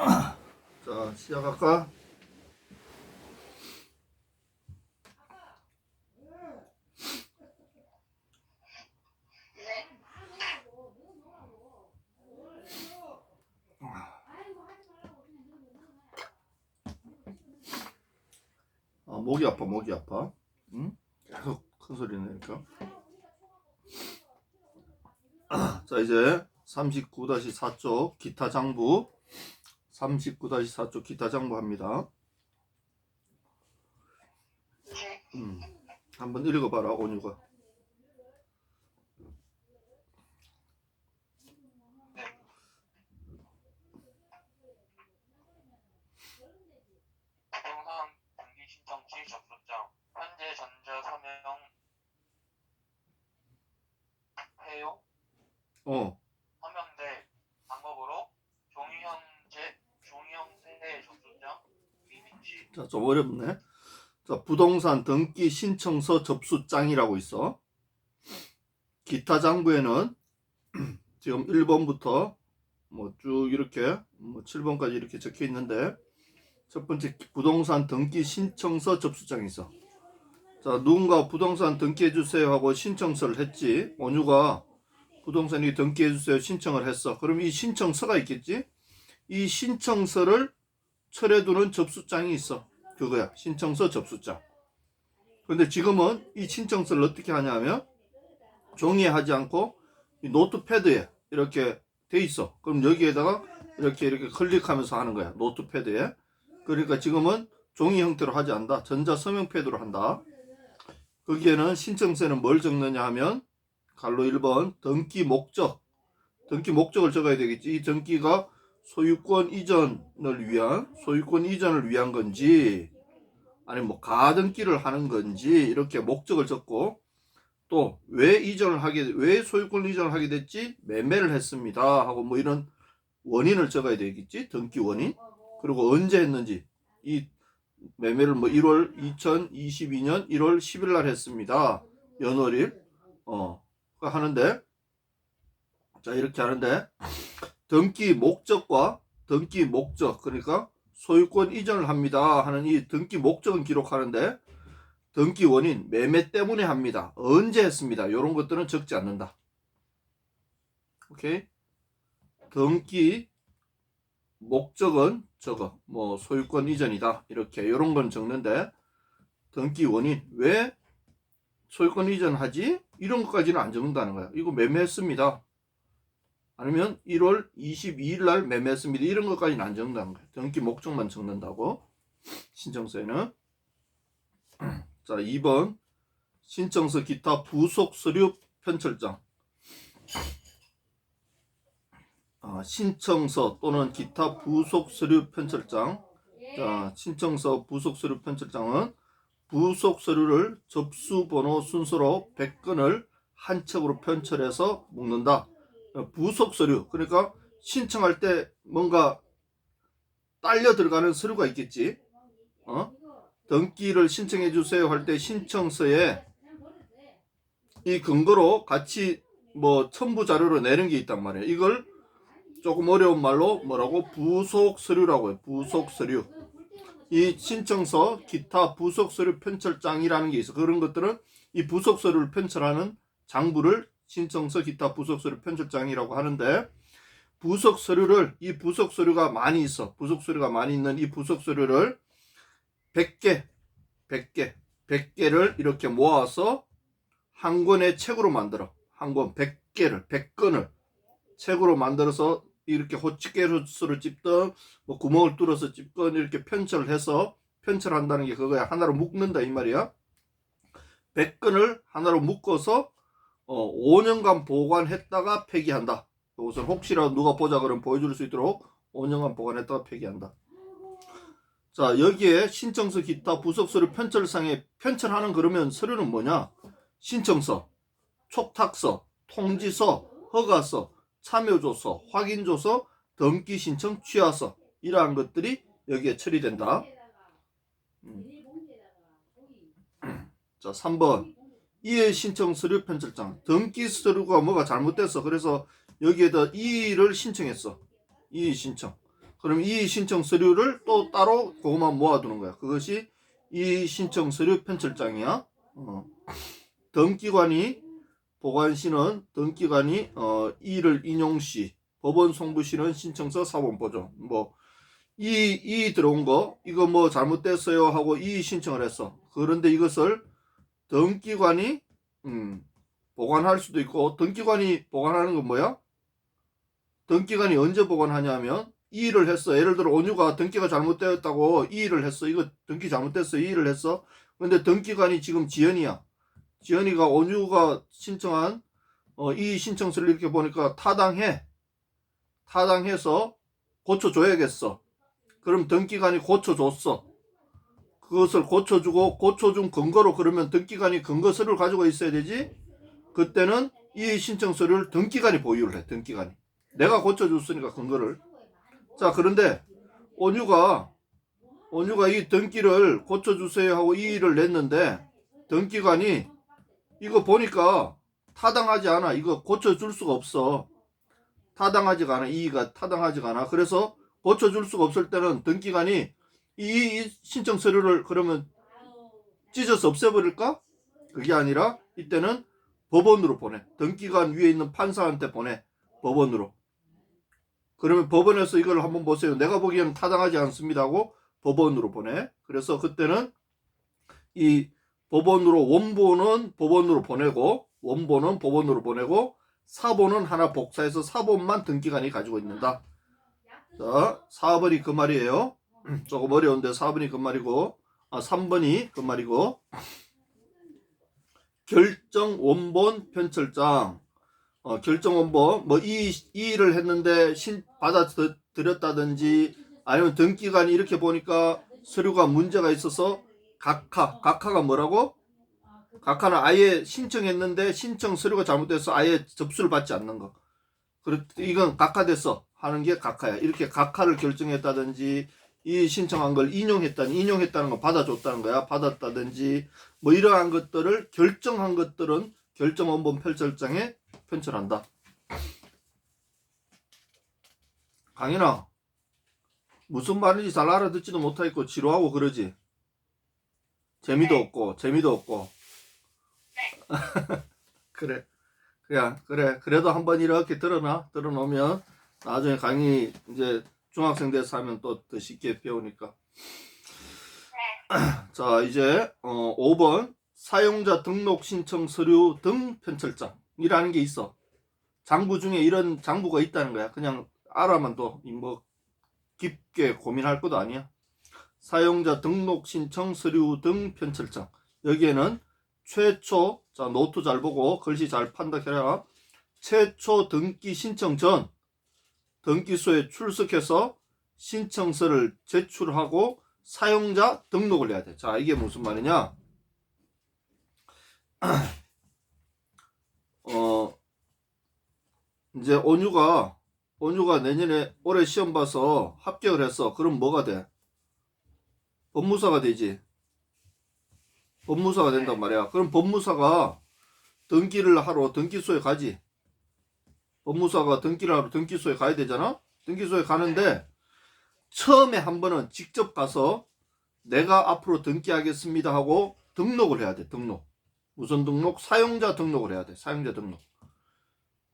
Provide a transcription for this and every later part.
자, 시작할까? 목이 아파, 목이 아파. 응? 계속 큰 소리 내니까. 자, 이제 39-4쪽 기타 장부. 39-4쪽 기타 장부 합니다. 한번 읽어봐라, 온유가. 부동산 등기 신청 시 접수장 현재 전자 서명해요. 서명될 방법으로 종이 형태의 접수장 위치. 자, 좀 어렵네. 자, 부동산 등기 신청서 접수장이라고 있어. 기타 장부에는 지금 1번부터 뭐 쭉 이렇게 7번까지 이렇게 적혀 있는데, 첫 번째 부동산 등기 신청서 접수장이 있어. 자, 누군가 부동산 등기해 주세요 하고 신청서를 했지. 온유가 부동산이 등기해 주세요 신청을 했어. 그럼 이 신청서가 있겠지. 이 신청서를 철회두는 접수장이 있어. 그거야, 신청서 접수장. 근데 지금은 이 신청서를 어떻게 하냐면 종이에 하지 않고 이 노트패드에 이렇게 돼 있어. 그럼 여기에다가 이렇게 클릭하면서 하는 거야, 노트패드에. 그러니까 지금은 종이 형태로 하지 않는다. 전자서명패드로 한다. 거기에는 신청서에는 뭘 적느냐 하면 갈로 1번 등기 목적. 등기 목적을 적어야 되겠지. 이 등기가 소유권 이전을 위한 건지, 아니면 뭐 가등기를 하는 건지, 이렇게 목적을 적고, 또 왜 소유권 이전을 하게 됐지? 매매를 했습니다 하고 뭐 이런 원인을 적어야 되겠지. 등기 원인. 그리고 언제 했는지, 이 매매를 뭐 2022년 1월 10일 날 했습니다. 연월일. 하는데, 자, 이렇게 하는데, 등기 목적, 그러니까 소유권 이전을 합니다 하는 이 등기 목적은 기록하는데, 등기 원인, 매매 때문에 합니다, 언제 했습니다, 이런 것들은 적지 않는다. 오케이? 등기 목적은 적어. 뭐 소유권 이전이다, 이렇게 이런 건 적는데, 등기 원인, 왜 소유권 이전하지? 이런 것까지는 안 적는다는 거야. 이거 매매했습니다, 아니면 1월 22일 날 매매했습니다, 이런 것까지는 안 적는다는 거야. 등기 목적만 적는다고, 신청서에는. 자, 2번 신청서 기타 부속 서류 편철장. 신청서 또는 기타 부속 서류 편철장. 자, 신청서 부속 서류 편철장은 부속 서류를 접수 번호 순서로 100건을 한 척으로 편철해서 묶는다. 부속 서류, 그러니까 신청할 때 뭔가 딸려 들어가는 서류가 있겠지. 등기를 신청해 주세요 할 때 신청서에 이 근거로 같이 뭐 첨부 자료로 내는 게 있단 말이에요. 이걸 조금 어려운 말로 뭐라고? 부속 서류라고 해요. 부속 서류. 이 신청서 기타 부속 서류 편철장이라는 게 있어. 그런 것들은 이 부속 서류를 편철하는 장부를 신청서 기타 부속 서류 편철장이라고 하는데, 부속 서류를, 이 부속 서류가 많이 있어. 부속 서류가 많이 있는 이 부속 서류를 100개를 이렇게 모아서 한 권의 책으로 만들어. 한 권 100건을 책으로 만들어서 이렇게 호치케로스를 찝든 뭐 구멍을 뚫어서 찝든 이렇게 편철을 해서, 편철한다는 게 그거야. 하나로 묶는다 이 말이야. 100건을 하나로 묶어서 5년간 보관했다가 폐기한다. 이것을 혹시라도 누가 보자 그러면 보여줄 수 있도록 5년간 보관했다가 폐기한다. 자, 여기에 신청서 기타 부속 서류 편철상에 편철하는 그러면 서류는 뭐냐? 신청서, 촉탁서, 통지서, 허가서, 참여조서, 확인조서, 등기 신청 취하서, 이러한 것들이 여기에 처리된다. 자, 3번 이해 신청 서류 편철장. 등기 서류가 뭐가 잘못됐어. 그래서 여기에다 이의를 신청했어. 이의 신청. 그럼 이의 신청 서류를 또 따로 그것만 모아두는 거야. 그것이 이의 신청 서류 편철장이야. 등기관이 보관시는 등기관이 이의를 인용시 법원 송부시는 신청서 사본 보존 이 들어온 거 이거 뭐 잘못됐어요 하고 이의 신청을 했어. 그런데 이것을 등기관이 보관할 수도 있고 등기관이 보관하는 건 뭐야? 등기관이 언제 보관하냐면 이의를 했어. 예를 들어 온유가 등기가 잘못되었다고 이의를 했어. 이거 등기 잘못됐어. 이의를 했어. 근데 등기관이 지금 지연이야. 지연이가 온유가 신청한 이의 신청서를 이렇게 보니까 타당해서 고쳐줘야겠어. 그럼 등기관이 고쳐줬어. 그것을 고쳐준 근거로 그러면 등기관이 근거 서류를 가지고 있어야 되지. 그때는 이 신청 서류를 등기관이 보유를 해. 등기관이 내가 고쳐줬으니까 근거를. 자, 그런데 온유가 이 등기를 고쳐주세요 하고 이의를 냈는데 등기관이 이거 보니까 타당하지 않아. 이거 고쳐줄 수가 없어. 타당하지가 않아. 이의가 타당하지가 않아. 그래서 고쳐줄 수가 없을 때는 등기관이 이 신청 서류를 그러면 찢어서 없애버릴까? 그게 아니라 이때는 법원으로 보내. 등기관 위에 있는 판사한테 보내. 법원으로. 그러면 법원에서 이걸 한번 보세요. 내가 보기에는 타당하지 않습니다 하고 법원으로 보내. 그래서 그때는 이 법원으로 원본은 법원으로 보내고 원본은 법원으로 보내고 사본은 하나 복사해서 사본만 등기관이 가지고 있는다. 자, 4번이 그 말이에요. 조금 어려운데 4번이 그 말이고 3번이 그 말이고 결정 원본 편철장 결정 원본 뭐 이의를 했는데 받아들였다든지 아니면 등기관이 이렇게 보니까 서류가 문제가 있어서 각하가 뭐라고? 각하는 아예 신청했는데 신청 서류가 잘못돼서 아예 접수를 받지 않는 거. 이건 각하됐어 하는 게 각하야. 이렇게 각하를 결정했다든지 이 신청한 걸 인용했다는 거 받아줬다는 거야. 받았다든지 뭐 이러한 것들을 결정한 것들은 결정 원본 편철장에 편철한다. 강인아, 무슨 말인지 잘 알아듣지도 못하겠고 지루하고 그러지. 재미도 없고 그래. 그래도 한번 이렇게 들어놓으면 나중에 강의 이제 중학생 돼서 하면 또 더 쉽게 배우니까. 자, 이제 5번 사용자 등록 신청 서류 등 편철장이라는 게 있어. 장부 중에 이런 장부가 있다는 거야. 그냥 알아만 둬. 뭐 깊게 고민할 것도 아니야. 사용자 등록 신청 서류 등 편철장. 여기에는 최초, 자 노트 잘 보고 글씨 잘 판단해라. 최초 등기 신청 전 등기소에 출석해서 신청서를 제출하고 사용자 등록을 해야 돼. 자, 이게 무슨 말이냐? 이제 온유가 내년에 올해 시험 봐서 합격을 했어. 그럼 뭐가 돼? 법무사가 되지. 법무사가 된단 말이야. 그럼 법무사가 등기를 하러 등기소에 가지. 법무사가 등기를 하러 등기소에 가야 되잖아. 등기소에 가는데 처음에 한 번은 직접 가서 내가 앞으로 등기하겠습니다 하고 등록을 해야 돼. 등록. 무슨 등록? 사용자 등록을 해야 돼. 사용자 등록.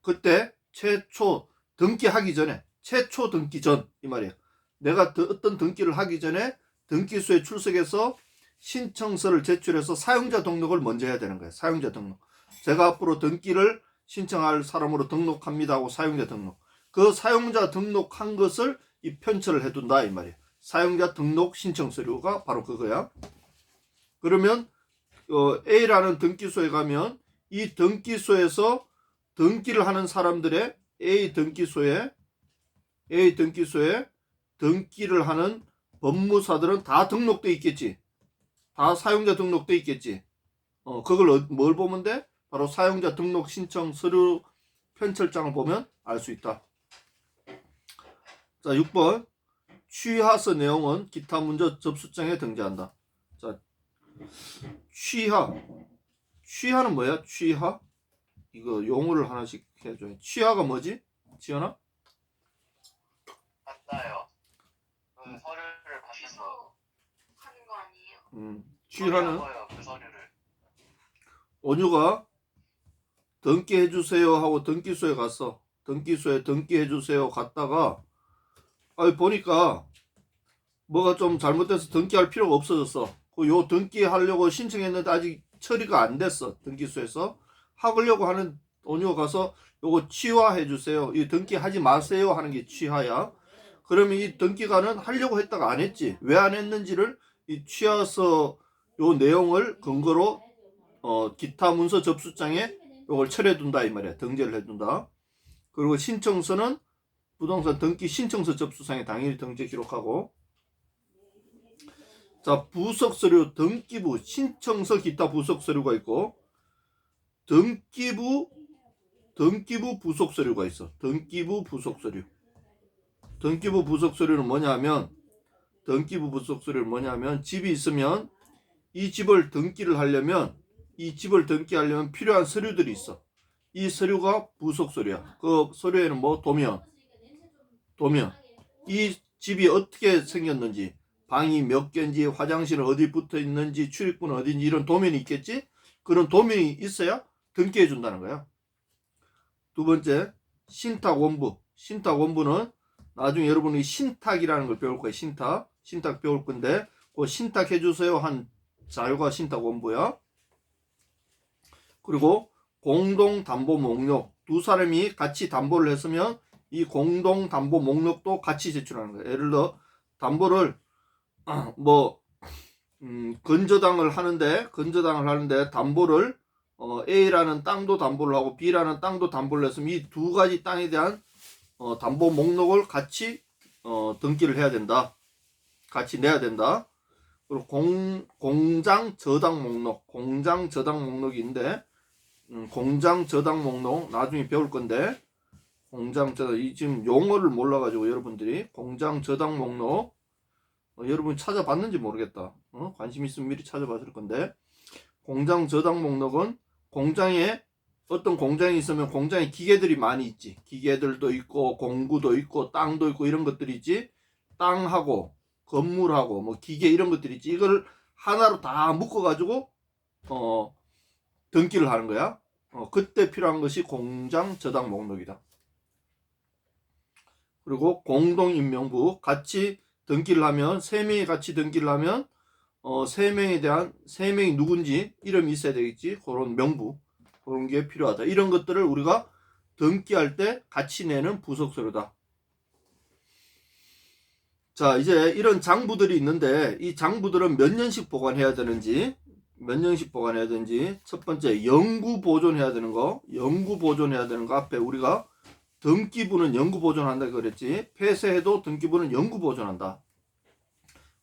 그때 최초 등기하기 전에 최초 등기 전 이 말이야. 내가 어떤 등기를 하기 전에 등기소에 출석해서 신청서를 제출해서 사용자 등록을 먼저 해야 되는 거예요. 사용자 등록. 제가 앞으로 등기를 신청할 사람으로 등록합니다 하고 사용자 등록. 그 사용자 등록한 것을 이 편철을 해둔다 이 말이에요. 사용자 등록 신청 서류가 바로 그거야. 그러면 A라는 등기소에 가면 이 등기소에서 등기를 하는 사람들의 A 등기소에 등기를 하는 법무사들은 다 등록돼 있겠지. 다 사용자 등록돼 있겠지. 그걸 뭘 보면 돼? 바로 사용자 등록 신청 서류 편철장을 보면 알 수 있다. 자, 6번 취하서 내용은 기타 문서 접수장에 등재한다. 자, 취하는 뭐야? 취하? 이거 용어를 하나씩 해줘요. 취하가 뭐지? 지연아? 맞나요? 서류를 받는 거. 취소하는 거 아니에요? 취하는 거예요, 그 서류를. 원유가 등기해 주세요 하고 등기소에 갔어. 등기소에 등기해 주세요 갔다가 보니까 뭐가 좀 잘못돼서 등기할 필요가 없어졌어. 요 등기하려고 신청했는데 아직 처리가 안 됐어. 등기소에서 하려고 하는 원유가 가서 요거 취하해 주세요. 이 등기하지 마세요 하는 게 취하야. 그러면 이 등기가는 하려고 했다가 안 했지. 왜 안 했는지를 이 취하서 요 내용을 근거로 기타 문서 접수장에 요걸 철해 둔다 이 말이야. 등재를 해 둔다. 그리고 신청서는 부동산 등기 신청서 접수상에 당연히 등재 기록하고. 자, 부속 서류 등기부 신청서 기타 부속 서류가 있고 등기부 부속 서류가 있어. 등기부 부속 서류. 등기부 부속 서류는 뭐냐면 집이 있으면 이 집을 등기하려면 필요한 서류들이 있어. 이 서류가 부속 서류야. 그 서류에는 뭐 도면, 이 집이 어떻게 생겼는지, 방이 몇 개인지, 화장실은 어디 붙어 있는지, 출입구는 어딘지 이런 도면이 있겠지? 그런 도면이 있어야 등기해 준다는 거야. 두 번째, 신탁 원부. 신탁 원부는 나중에 여러분이 신탁이라는 걸 배울 거예요. 신탁 배울 건데 그 신탁 해주세요 한 자료가 신탁 원부야. 그리고 공동담보 목록. 두 사람이 같이 담보를 했으면 이 공동담보 목록도 같이 제출하는 거예요. 예를 들어 담보를 건저당을 하는데 담보를 A라는 땅도 담보를 하고 B라는 땅도 담보를 했으면 이 두 가지 땅에 대한 담보 목록을 같이 등기를 해야 된다. 같이 내야 된다. 그리고 공장 저당 목록인데 공장 저당 목록 나중에 배울 건데 이 지금 용어를 몰라가지고 여러분들이 공장 저당 목록 여러분 찾아봤는지 모르겠다. 관심 있으면 미리 찾아봤을 건데 공장 저당 목록은 공장에 어떤 공장이 있으면 공장에 기계들이 많이 있지. 기계들도 있고 공구도 있고 땅도 있고 이런 것들이 있지. 땅하고 건물하고 뭐 기계 이런 것들이 있지. 이걸 하나로 다 묶어가지고 등기를 하는 거야. 그때 필요한 것이 공장 저당 목록이다. 그리고 공동인명부 같이 등기를 하면 세 명이 같이 등기를 하면 세 명이 누군지 이름이 있어야 되겠지. 그런 명부 그런 게 필요하다. 이런 것들을 우리가 등기할 때 같이 내는 부속서류다. 자, 이제 이런 장부들이 있는데 이 장부들은 몇 년씩 보관해야 되는지 첫 번째 영구 보존해야 되는 거 앞에 우리가 등기부는 영구 보존한다 그랬지. 폐쇄해도 등기부는 영구 보존한다.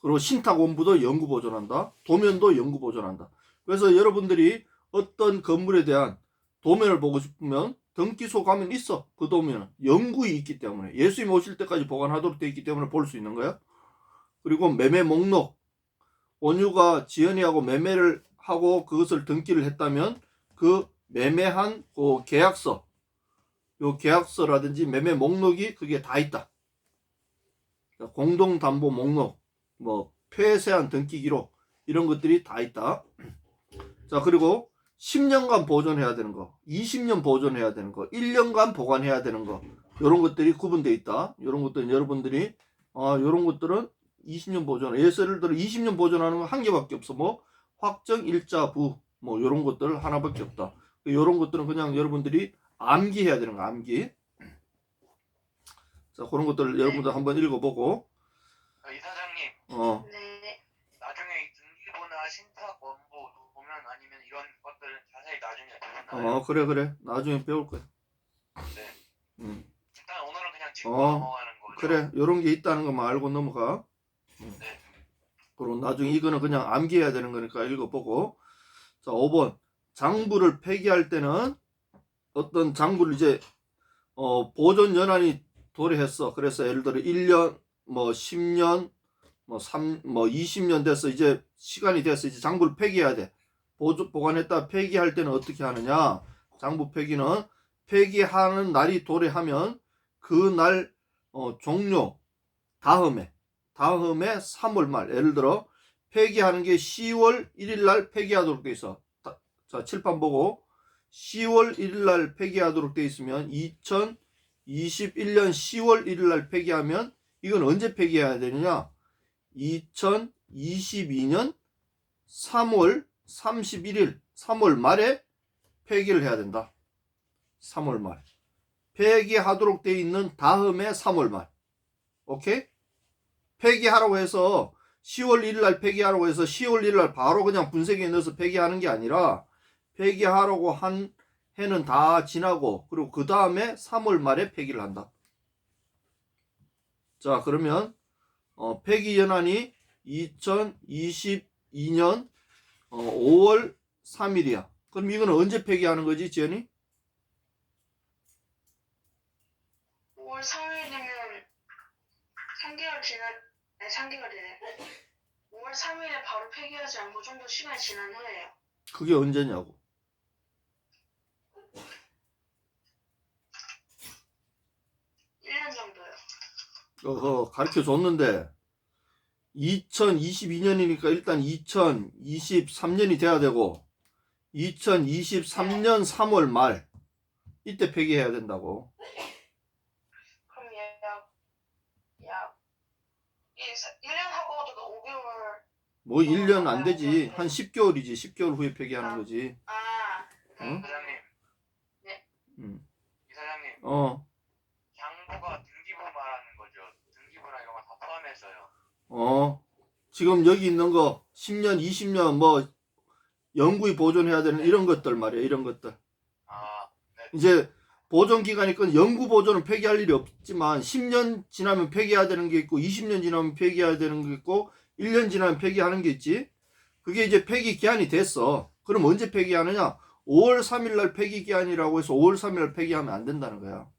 그리고 신탁원부도 영구 보존한다. 도면도 영구 보존한다. 그래서 여러분들이 어떤 건물에 대한 도면을 보고 싶으면 등기소 가면 있어. 그 도면은 영구히 있기 때문에 예수님 오실 때까지 보관하도록 되어 있기 때문에 볼 수 있는 거야. 그리고 매매 목록 원유가 지연이하고 매매를 하고 그것을 등기를 했다면 그 매매한 그 계약서 요 계약서라든지 매매 목록이 그게 다 있다. 공동담보 목록 뭐 폐쇄한 등기 기록 이런 것들이 다 있다. 자, 그리고 10년간 보존해야 되는 거, 20년 보존해야 되는 거, 1년간 보관해야 되는 거 이런 것들이 구분되어 있다. 이런 것들은 여러분들이 이런 것들은 20년 보존. 예를 들어 20년 보존하는 건 한 개밖에 없어. 뭐 확정 일자부 뭐 이런 것들 하나밖에 없다. 이런 것들은 그냥 여러분들이 암기해야 되는 거 암기. 자, 그런 것들을 여러분들 한번 읽어보고. 이사장님. 네. 나중에 이 등기부나 신탁 원부 보면 아니면 이런 것들은 자세히 나중에 배우나요? 그래. 나중에 배울 거야. 네. 일단 오늘은 그냥 짚고 어, 넘어가는 거죠. 그래. 요런 게 있다는 것만 알고 넘어가. 네. 그럼 나중에 이거는 그냥 암기해야 되는 거니까 읽어보고. 자, 5번. 장부를 폐기할 때는 어떤 장부를 이제 보존 연한이 도래했어. 그래서 예를 들어 1년, 뭐 10년, 뭐 20년 돼서 이제 시간이 돼서 이제 장부를 폐기해야 돼. 보관했다 폐기할 때는 어떻게 하느냐? 장부 폐기는 폐기하는 날이 도래하면 그 날 종료 다음에 다음에 3월 말. 예를 들어 폐기하는 게 10월 1일 날 폐기하도록 돼 있어. 자, 칠판 보고 10월 1일 날 폐기하도록 돼 있으면 2021년 10월 1일 날 폐기하면 이건 언제 폐기해야 되느냐? 2022년 3월 31일 3월 말에 폐기를 해야 된다. 3월 말. 폐기하도록 돼 있는 다음에 3월 말. 오케이? 폐기하라고 해서 10월 1일 날 폐기하라고 해서 10월 1일 날 바로 그냥 분쇄기에 넣어서 폐기하는 게 아니라 폐기하라고 한 해는 다 지나고 그리고 그 다음에 3월 말에 폐기를 한다. 자, 그러면 폐기 연한이 2022년 5월 3일이야. 그럼 이건 언제 폐기하는 거지, 지연이? 5월 3일이면 3개월 아니 3개월이네. 5월 3일에 바로 폐기하지 않고 좀 더 시간이 지난 후에요. 그게 언제냐고. 1년 정도요. 가르쳐 줬는데 2022년이니까 일단 2023년이 돼야 되고 2023년 3월 말 이때 폐기해야 된다고. 그럼 약 1년 하고도 5개월. 뭐 1년 안 되지. 한 10개월이지. 10개월 후에 폐기하는 거지. 응? 이사장님. 네. 이사장님. 장부가 등기부 말하는 거죠. 등기부나 이런 거 다 포함해서요. 지금 여기 있는 거 10년, 20년 뭐 영구히 보존해야 되는 이런 것들 말이야. 이런 것들. 네. 이제 보존 기간이 영구 보존은 폐기할 일이 없지만 10년 지나면 폐기해야 되는 게 있고 20년 지나면 폐기해야 되는 게 있고 1년 지나면 폐기하는 게 있지. 그게 이제 폐기 기한이 됐어. 그럼 언제 폐기하느냐? 5월 3일 날 폐기 기한이라고 해서 5월 3일 날 폐기하면 안 된다는 거야.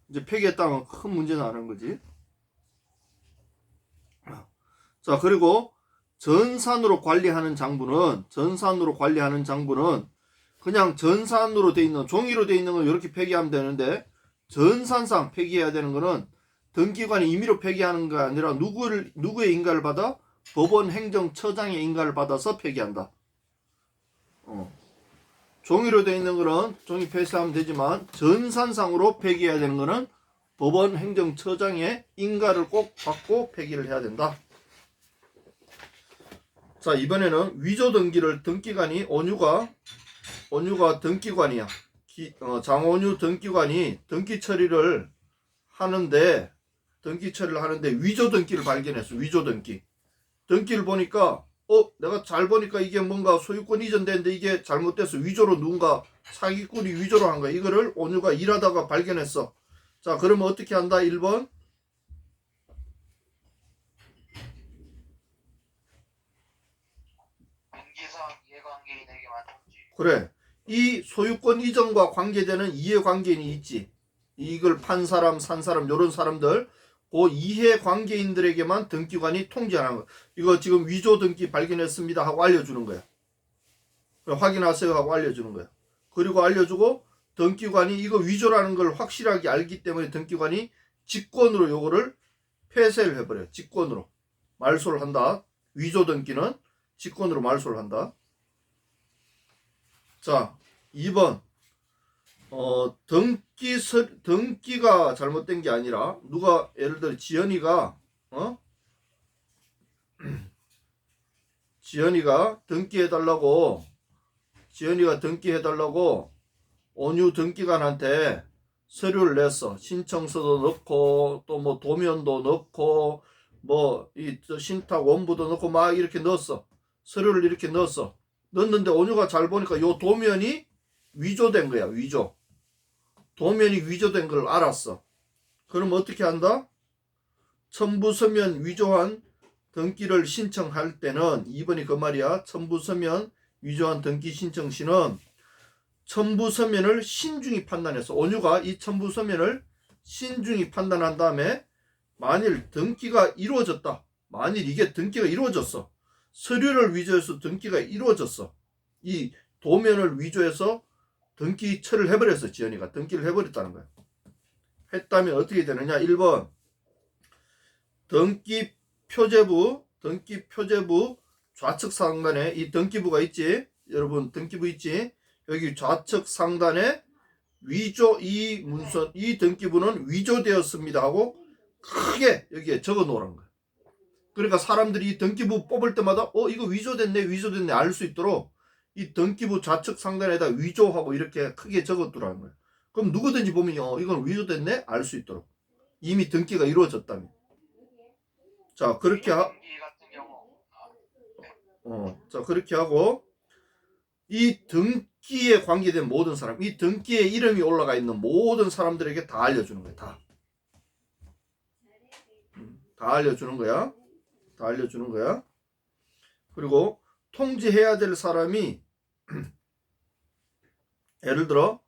이제 폐기했다면 큰 문제 나는 거지. 자, 그리고 전산으로 관리하는 장부는 그냥 전산으로 돼 있는 종이로 돼 있는 건 이렇게 폐기하면 되는데 전산상 폐기해야 되는 거는 등기관이 임의로 폐기하는 게 아니라 누구의 인가를 받아? 법원 행정처장의 인가를 받아서 폐기한다. 종이로 돼 있는 거는 종이 폐쇄하면 되지만 전산상으로 폐기해야 되는 거는 법원 행정처장의 인가를 꼭 받고 폐기를 해야 된다. 자, 이번에는 위조 등기를 등기관이 온유가 등기관이야. 장온유 등기관이 등기 처리를 하는데 위조 등기를 발견했어. 위조 등기. 등기를 보니까 내가 잘 보니까 이게 뭔가 소유권 이전되는데 이게 잘못돼서 위조로 누군가 사기꾼이 위조로 한 거야. 이거를 온유가 일하다가 발견했어. 자, 그러면 어떻게 한다? 1번. 등기상 이해관계인에게만 통지. 그래. 이 소유권 이전과 관계되는 이해관계인이 있지. 이걸 판 사람, 산 사람, 요런 사람들, 그 이해관계인들에게만 등기관이 통지하는 거야. 이거 지금 위조 등기 발견했습니다 하고 알려주는 거야. 확인하세요 하고 알려주는 거야. 그리고 알려주고 등기관이 이거 위조라는 걸 확실하게 알기 때문에 등기관이 직권으로 요거를 폐쇄를 해버려요. 직권으로. 말소를 한다. 위조 등기는 직권으로 말소를 한다. 자, 2번. 등기가 잘못된 게 아니라 누가 예를 들어 지연이가 등기해달라고 온유 등기관한테 서류를 냈어. 신청서도 넣고 또 뭐 도면도 넣고 뭐 이 신탁 원부도 넣고 막 이렇게 넣었어. 서류를 이렇게 넣었어. 넣었는데 온유가 잘 보니까 요 도면이 위조된 거야. 도면이 위조된 걸 알았어. 그럼 어떻게 한다? 첨부서면 위조한 등기를 신청할 때는 2번이 그 말이야. 첨부서면 위조한 등기 신청 시는 첨부서면을 신중히 판단해서 온유가 이 첨부서면을 신중히 판단한 다음에 만일 등기가 이루어졌다. 만일 이게 등기가 이루어졌어. 서류를 위조해서 등기가 이루어졌어. 이 도면을 위조해서 등기 처리를 해버렸어. 지연이가 등기를 해버렸다는 거야. 했다면 어떻게 되느냐? 1번 등기 표제부 좌측 상단에 이 등기부가 있지. 여러분 등기부 있지. 여기 좌측 상단에 위조 이 문서 이 등기부는 위조되었습니다 하고 크게 여기에 적어 놓으라는 거야. 그러니까 사람들이 이 등기부 뽑을 때마다 이거 위조됐네 알 수 있도록 이 등기부 좌측 상단에다 위조하고 이렇게 크게 적어 두라는 거야. 그럼 누구든지 보면 이건 위조됐네 알 수 있도록 이미 등기가 이루어졌다면. 자 그렇게 등기 같은 경우 자 그렇게 하고 이 등기에 관계된 모든 사람, 이 등기에 이름이 올라가 있는 모든 사람들에게 다 알려주는 거야. 다 알려주는 거야. 다 알려주는 거야. 그리고 통지해야 될 사람이 예를 들어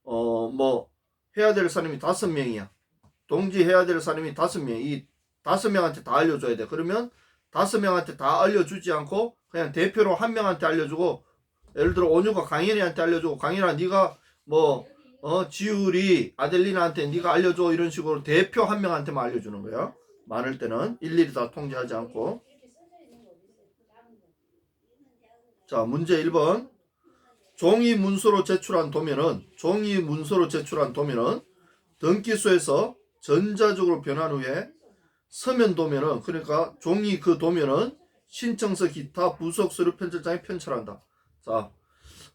뭐 해야 될 사람이 5명이야. 통지해야 될 사람이 5명. 이 5명한테 다 알려줘야 돼. 그러면 5명한테 다 알려주지 않고 그냥 대표로 1명한테 알려주고, 예를 들어 온유가 강현이한테 알려주고, 강현아 네가 뭐 지율이 아델리나한테 네가 알려줘 이런 식으로 대표 1명한테만 알려주는 거야. 많을 때는 일일이 다 통지하지 않고. 자 문제 1번. 종이 문서로 제출한 도면은 등기소에서 전자적으로 변한 후에 서면 도면은, 그러니까 종이 그 도면은 신청서 기타 부속 서류 편집장에 편철한다. 자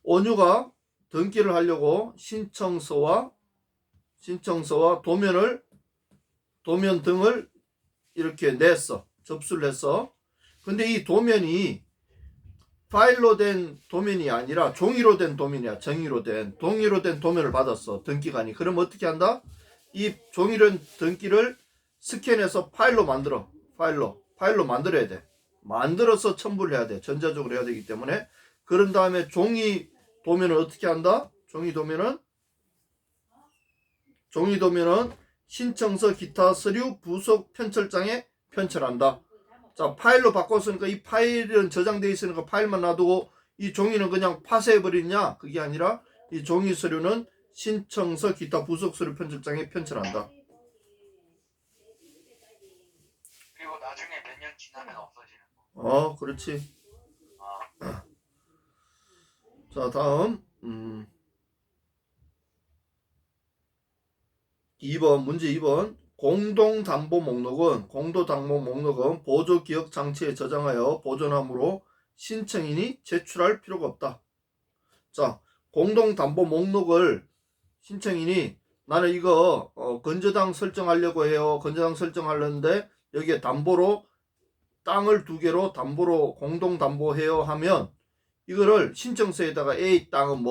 온유가 등기를 하려고 신청서와 도면 등을 이렇게 냈어. 접수를 했어. 근데 이 도면이 파일로 된 도면이 아니라 종이로 된 도면이야. 동의로 된 도면을 받았어. 등기관이. 그럼 어떻게 한다? 이 종이로 된 등기를 스캔해서 파일로 만들어. 파일로 만들어야 돼. 만들어서 첨부를 해야 돼. 전자적으로 해야 되기 때문에. 그런 다음에 종이 도면을 어떻게 한다? 종이 도면은 신청서 기타 서류 부속 편철장에 편철한다. 자 파일로 바꿨으니까 이 파일은 저장되어 있으니까 파일만 놔두고 이 종이는 그냥 파쇄해버리냐? 그게 아니라 이 종이 서류는 신청서 기타 부속 서류 편집장에 편철한다. 그리고 나중에 몇 년 지나면 없어지는 거. 그렇지. 자 다음 2번 문제 2번. 공동담보 목록은 보조기억장치에 저장하여 보존하므로 신청인이 제출할 필요가 없다. 자 공동담보 목록을 신청인이 나는 이거 건저당 설정하려고 해요. 건저당 설정하려는데 여기에 담보로 땅을 2개로 담보로 공동담보해요 하면 이거를 신청서에다가 A 땅은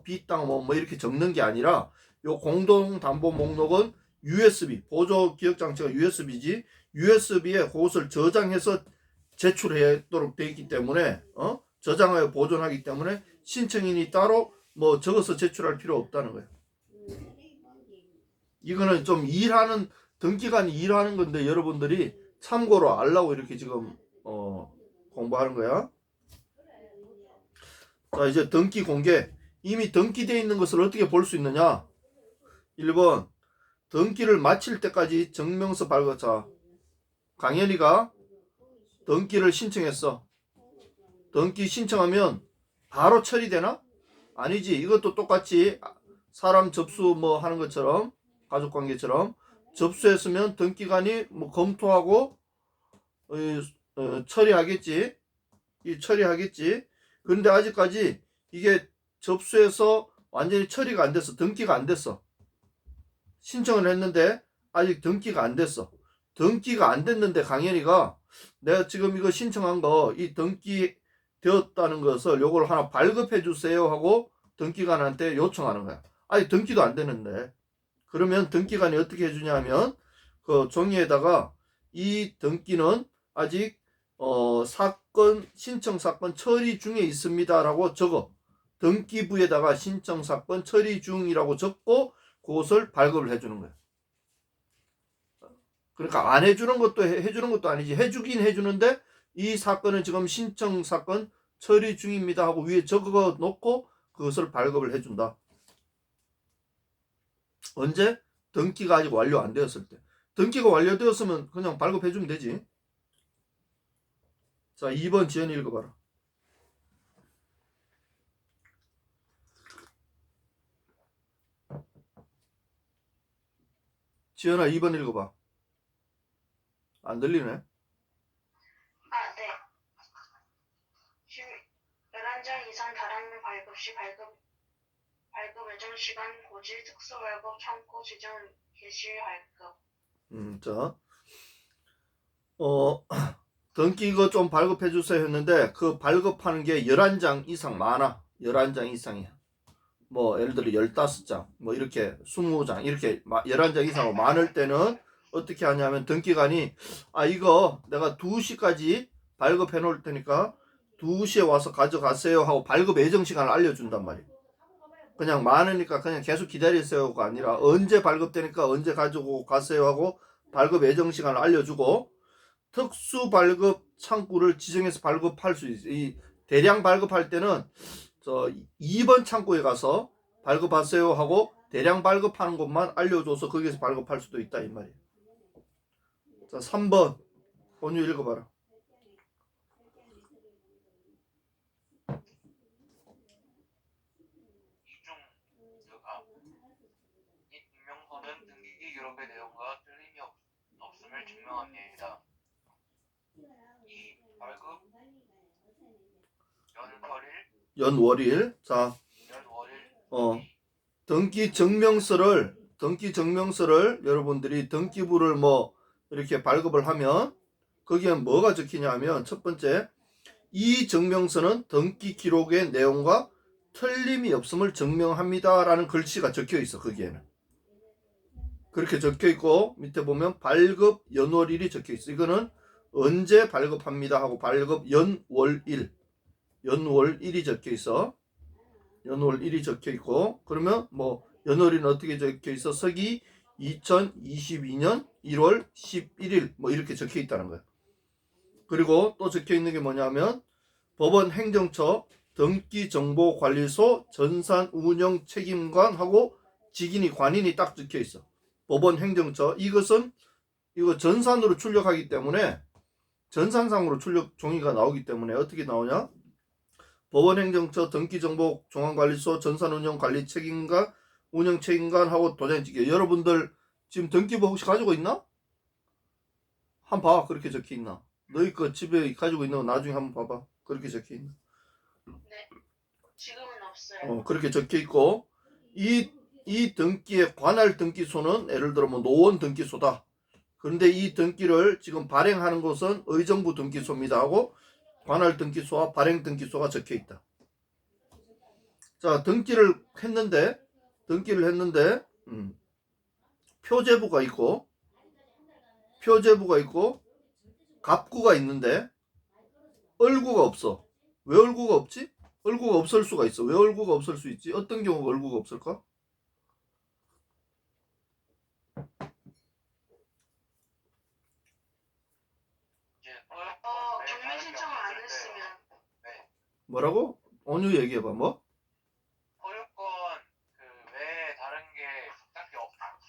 B 땅은 뭐 이렇게 적는 게 아니라 요 공동담보 목록은 USB, 보조기억장치가 USB지. USB에 그것을 저장해서 제출하도록 되어 있기 때문에 저장하여 보존하기 때문에 신청인이 따로 뭐 적어서 제출할 필요 없다는 거예요. 이거는 좀 등기관이 일하는 건데 여러분들이 참고로 알라고 이렇게 지금 공부하는 거야. 자 이제 등기 공개. 이미 등기되어 있는 것을 어떻게 볼 수 있느냐? 1번 등기를 마칠 때까지 증명서 발급. 자 강현이가 등기를 신청했어. 등기 신청하면 바로 처리되나? 아니지. 이것도 똑같이 사람 접수 뭐 하는 것처럼 가족관계처럼 접수했으면 등기관이 뭐 검토하고 처리하겠지. 그런데 아직까지 이게 접수해서 완전히 처리가 안 됐어. 등기가 안 됐어. 신청을 했는데 아직 등기가 안 됐어. 등기가 안 됐는데 강현이가 내가 지금 이거 신청한 거 이 등기 되었다는 것을 요걸 하나 발급해 주세요 하고 등기관한테 요청하는 거야. 아니 등기도 안 되는데. 그러면 등기관이 어떻게 해주냐 하면 그 종이에다가 이 등기는 아직 신청 사건 처리 중에 있습니다 라고 적어. 등기부에다가 신청 사건 처리 중이라고 적고 그것을 발급을 해주는 거야. 그러니까 안 해주는 것도 해주는 것도 아니지. 해주긴 해주는데 이 사건은 지금 신청 사건 처리 중입니다 하고 위에 적어 놓고 그것을 발급을 해준다. 언제? 등기가 아직 완료 안 되었을 때. 등기가 완료되었으면 그냥 발급해주면 되지. 자, 2번 지연이 읽어봐라. 지연아, 2번 읽어봐. 안 들리네. 아, 네. 11장 이상 달하는 발급 시 발급 예정 시간 고지 특수 발급 창구 지정 개시 발급. 자, 등기 이거 좀 발급해주세요 했는데 그 발급하는 게 11장 이상 많아. 11장 이상이야. 뭐 예를 들어 15장 뭐 이렇게 20장 이렇게 11장 이상 많을 때는 어떻게 하냐면 등기관이 이거 내가 2시까지 발급해 놓을 테니까 2시에 와서 가져가세요 하고 발급 예정 시간을 알려준단 말이에요. 그냥 많으니까 그냥 계속 기다리세요가 아니라 언제 발급되니까 언제 가지고 가세요 하고 발급 예정 시간을 알려주고 특수 발급 창구를 지정해서 발급할 수 있어요. 이 대량 발급할 때는 2번 창구에 가서 발급하세요 하고 대량 발급하는 것만 알려줘서 거기서 발급할 수도 있다 이 말이에요. 자, 3번 권유 읽어봐라. 이 증명서는 등기 기록의 내용과 틀림이 없음을 증명합니다. 이 발급 연월일. 자, 등기 증명서를 여러분들이 등기부를 뭐 이렇게 발급을 하면 거기에 뭐가 적히냐면 첫 번째, 이 증명서는 등기 기록의 내용과 틀림이 없음을 증명합니다 라는 글씨가 적혀 있어. 거기에는 그렇게 적혀 있고 밑에 보면 발급 연월일이 적혀 있어. 이거는 언제 발급합니다 하고 발급 연월일이 적혀 있어. 연월일이 적혀 있고 그러면 뭐 연월일은 어떻게 적혀 있어? 서기 2022년 1월 11일 뭐 이렇게 적혀 있다는 거야. 그리고 또 적혀 있는 게 뭐냐면 법원 행정처 등기정보관리소 전산운영 책임관하고 직인이 관인이 딱 적혀 있어. 법원 행정처 이거 전산으로 출력하기 때문에 전산상으로 출력 종이가 나오기 때문에 어떻게 나오냐? 법원행정처 등기정보종합관리소 전산운영관리 책임관 운영책임관하고 도장이 찍혀. 여러분들 지금 등기부 혹시 가지고 있나? 한번 봐. 그렇게 적혀 있나? 너희 그 집에 가지고 있는 거 나중에 한번 봐봐. 그렇게 적혀 있나? 네. 지금은 없어요. 그렇게 적혀 있고 이 등기의 관할 등기소는 예를 들어 뭐 노원 등기소다. 그런데 이 등기를 지금 발행하는 곳은 의정부 등기소입니다 하고 관할 등기소와 발행 등기소가 적혀 있다. 자, 등기를 했는데 표제부가 있고 갑구가 있는데 얼구가 없어. 왜 얼구가 없지? 얼구가 없을 수가 있어. 왜 얼구가 없을 수 있지? 어떤 경우가 얼구가 없을까? 경매 신청을 안 했으면. 뭐라고? 온유 얘기해봐. 뭐? 소유권 그 외에 다른 게 딱히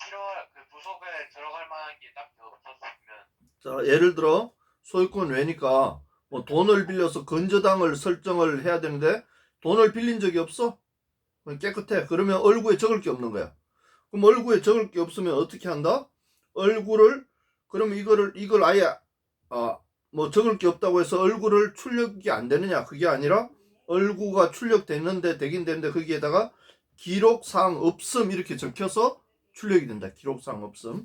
필요할 그 부속에 들어갈 만한 게 딱히 없었으면. 자, 예를 들어 소유권 외니까 뭐 돈을 빌려서 건저당을 설정을 해야 되는데 돈을 빌린 적이 없어? 깨끗해. 그러면 얼구에 적을 게 없는 거야. 그럼 얼구에 적을 게 없으면 어떻게 한다? 얼구를 그러면 이걸 아예 뭐 적을 게 없다고 해서 얼구를 출력이 안 되느냐? 그게 아니라 얼구가 출력됐는데 되긴 되는데 거기에다가 기록사항 없음 이렇게 적혀서 출력이 된다. 기록사항 없음.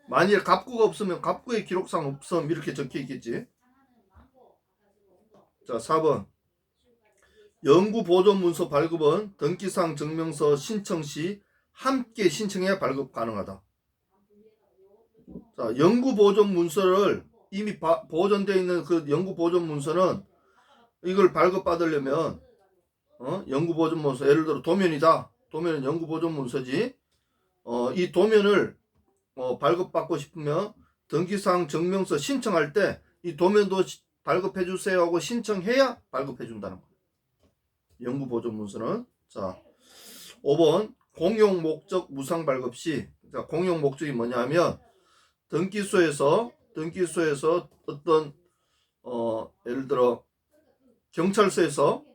만일 갑구가 없으면 갑구의 기록사항 없음 이렇게 적혀 있겠지. 자, 4번. 영구보존문서 발급은 등기사항 증명서 신청 시 함께 신청해야 발급 가능하다. 자, 영구보존문서를 이미 보존되어 있는 그 영구보존문서는 이걸 발급받으려면 영구보존문서 예를 들어 도면이다. 도면은 영구보존문서지. 이 도면을 발급받고 싶으면 등기사항 증명서 신청할 때 이 도면도 발급해 주세요 하고 신청해야 발급해 준다는 거예요. 영구보존문서는. 자, 5번 공용목적 무상 발급 시. 자, 공용목적이 뭐냐면 등기소에서 어떤 예를 들어 경찰서에서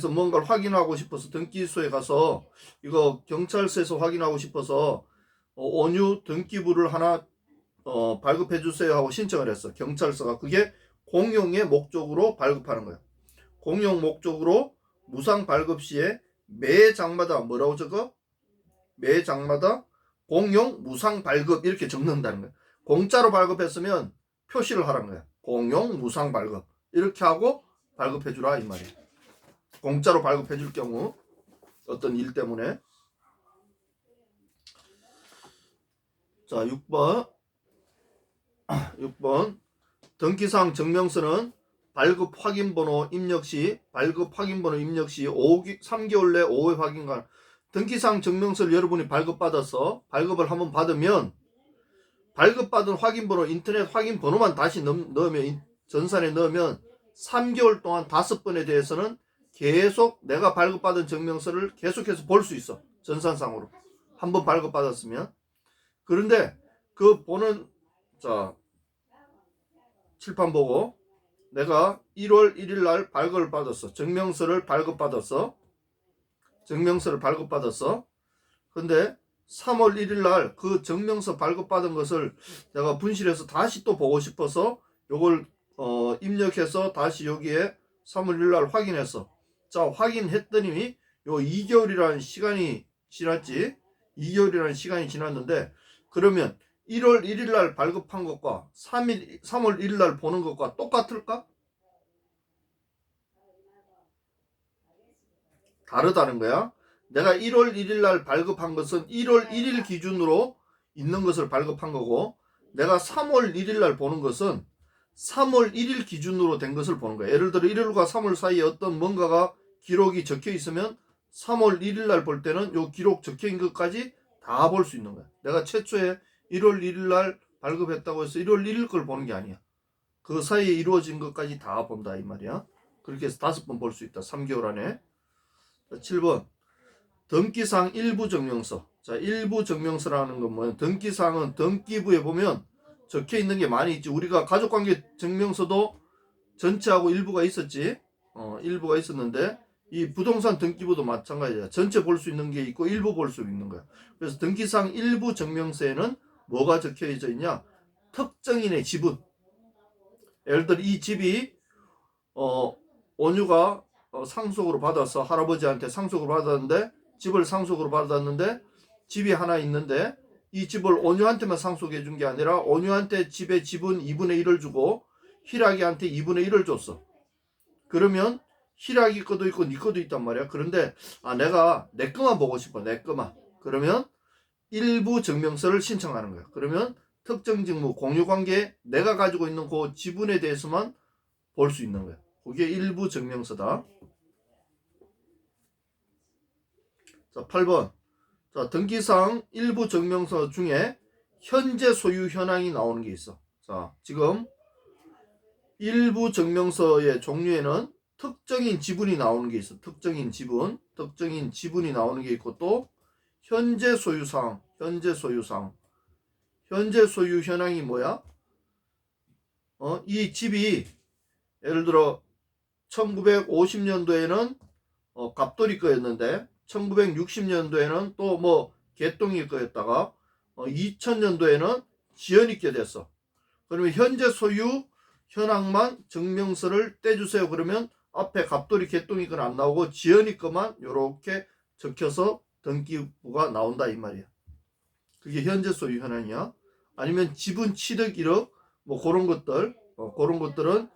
뭔가를 확인하고 싶어서 등기소에 가서 이거 경찰서에서 확인하고 싶어서 원유 등기부를 하나 발급해 주세요 하고 신청을 했어. 경찰서가. 그게 공용의 목적으로 발급하는 거야. 공용 목적으로 무상 발급 시에 매 장마다 뭐라고 적어? 매 장마다 공용 무상 발급 이렇게 적는다는 거야. 공짜로 발급했으면 표시를 하라는 거야. 공용 무상 발급 이렇게 하고 발급해 주라 이 말이야. 공짜로 발급해 줄 경우 어떤 일 때문에. 자, 6번 등기사항 증명서는 발급 확인번호 입력 시 3개월 내 5회 확인간. 등기사항 증명서를 여러분이 발급받아서 발급을 한번 받으면 발급받은 확인번호 인터넷 확인번호만 다시 넣으면 전산에 넣으면 3개월 동안 5번에 대해서는 계속 내가 발급받은 증명서를 계속해서 볼 수 있어. 전산상으로 한번 발급받았으면. 그런데 그 보는 자 칠판 보고 내가 1월 1일 날 발급을 받았어. 증명서를 발급받았어. 근데 3월 1일 날 그 증명서 발급받은 것을 내가 분실해서 다시 또 보고 싶어서 요걸 입력해서 다시 여기에 3월 1일 날 확인했어. 자, 확인했더니 요 2개월이라는 시간이 지났지. 2개월이라는 시간이 지났는데 그러면 1월 1일 날 발급한 것과 3월 1일 날 보는 것과 똑같을까? 다르다는 거야. 내가 1월 1일 날 발급한 것은 1월 1일 기준으로 있는 것을 발급한 거고 내가 3월 1일 날 보는 것은 3월 1일 기준으로 된 것을 보는 거야. 예를 들어 1월과 3월 사이에 어떤 뭔가가 기록이 적혀 있으면 3월 1일 날 볼 때는 요 기록 적혀 있는 것까지 다 볼 수 있는 거야. 내가 최초에 1월 1일 날 발급했다고 해서 1월 1일 걸 보는 게 아니야. 그 사이에 이루어진 것까지 다 본다 이 말이야. 그렇게 해서 5번 볼 수 있다. 3개월 안에. 7번 등기사항 일부 증명서. 자, 일부 증명서라는 건 뭐야? 등기사항은 등기부에 보면 적혀 있는 게 많이 있지. 우리가 가족관계 증명서도 전체하고 일부가 있었지. 일부가 있었는데 이 부동산 등기부도 마찬가지야. 전체 볼 수 있는 게 있고 일부 볼 수 있는 거야. 그래서 등기사항 일부 증명서에는 뭐가 적혀져 있냐? 특정인의 지분. 예를 들어 이 집이 원유가 상속으로 받아서 할아버지한테 상속으로 받았는데 집을 상속으로 받았는데 집이 하나 있는데 이 집을 원유한테만 상속해 준 게 아니라 원유한테 집의 지분 2분의 1을 주고 희락이한테 2분의 1을 줬어. 그러면 희락이 거도 있고 네 거도 있단 말이야. 그런데 내가 내 거만 보고 싶어. 내 거만. 그러면 일부 증명서를 신청하는 거야. 그러면 특정 직무 공유관계 내가 가지고 있는 그 지분에 대해서만 볼 수 있는 거야. 그게 일부 증명서다. 자, 8번. 자, 등기사항 일부 증명서 중에 현재 소유 현황이 나오는 게 있어. 자, 지금 일부 증명서의 종류에는 특정인 지분이 나오는 게 있어. 특정인 지분이 나오는 게 있고 또 현재 소유상. 현재 소유 현황이 뭐야? 이 집이 예를 들어 1950년도에는 갑돌이 거였는데 1960년도에는 또 뭐 개똥이 거였다가 2000년도에는 지연이 게 됐어. 그러면 현재 소유 현황만 증명서를 떼주세요. 그러면 앞에 갑돌이 개똥이 건 안 나오고 지연이 거만 이렇게 적혀서 등기부가 나온다 이 말이야. 그게 현재 소유 현황이야. 아니면 지분 취득 1억 뭐 그런 것들은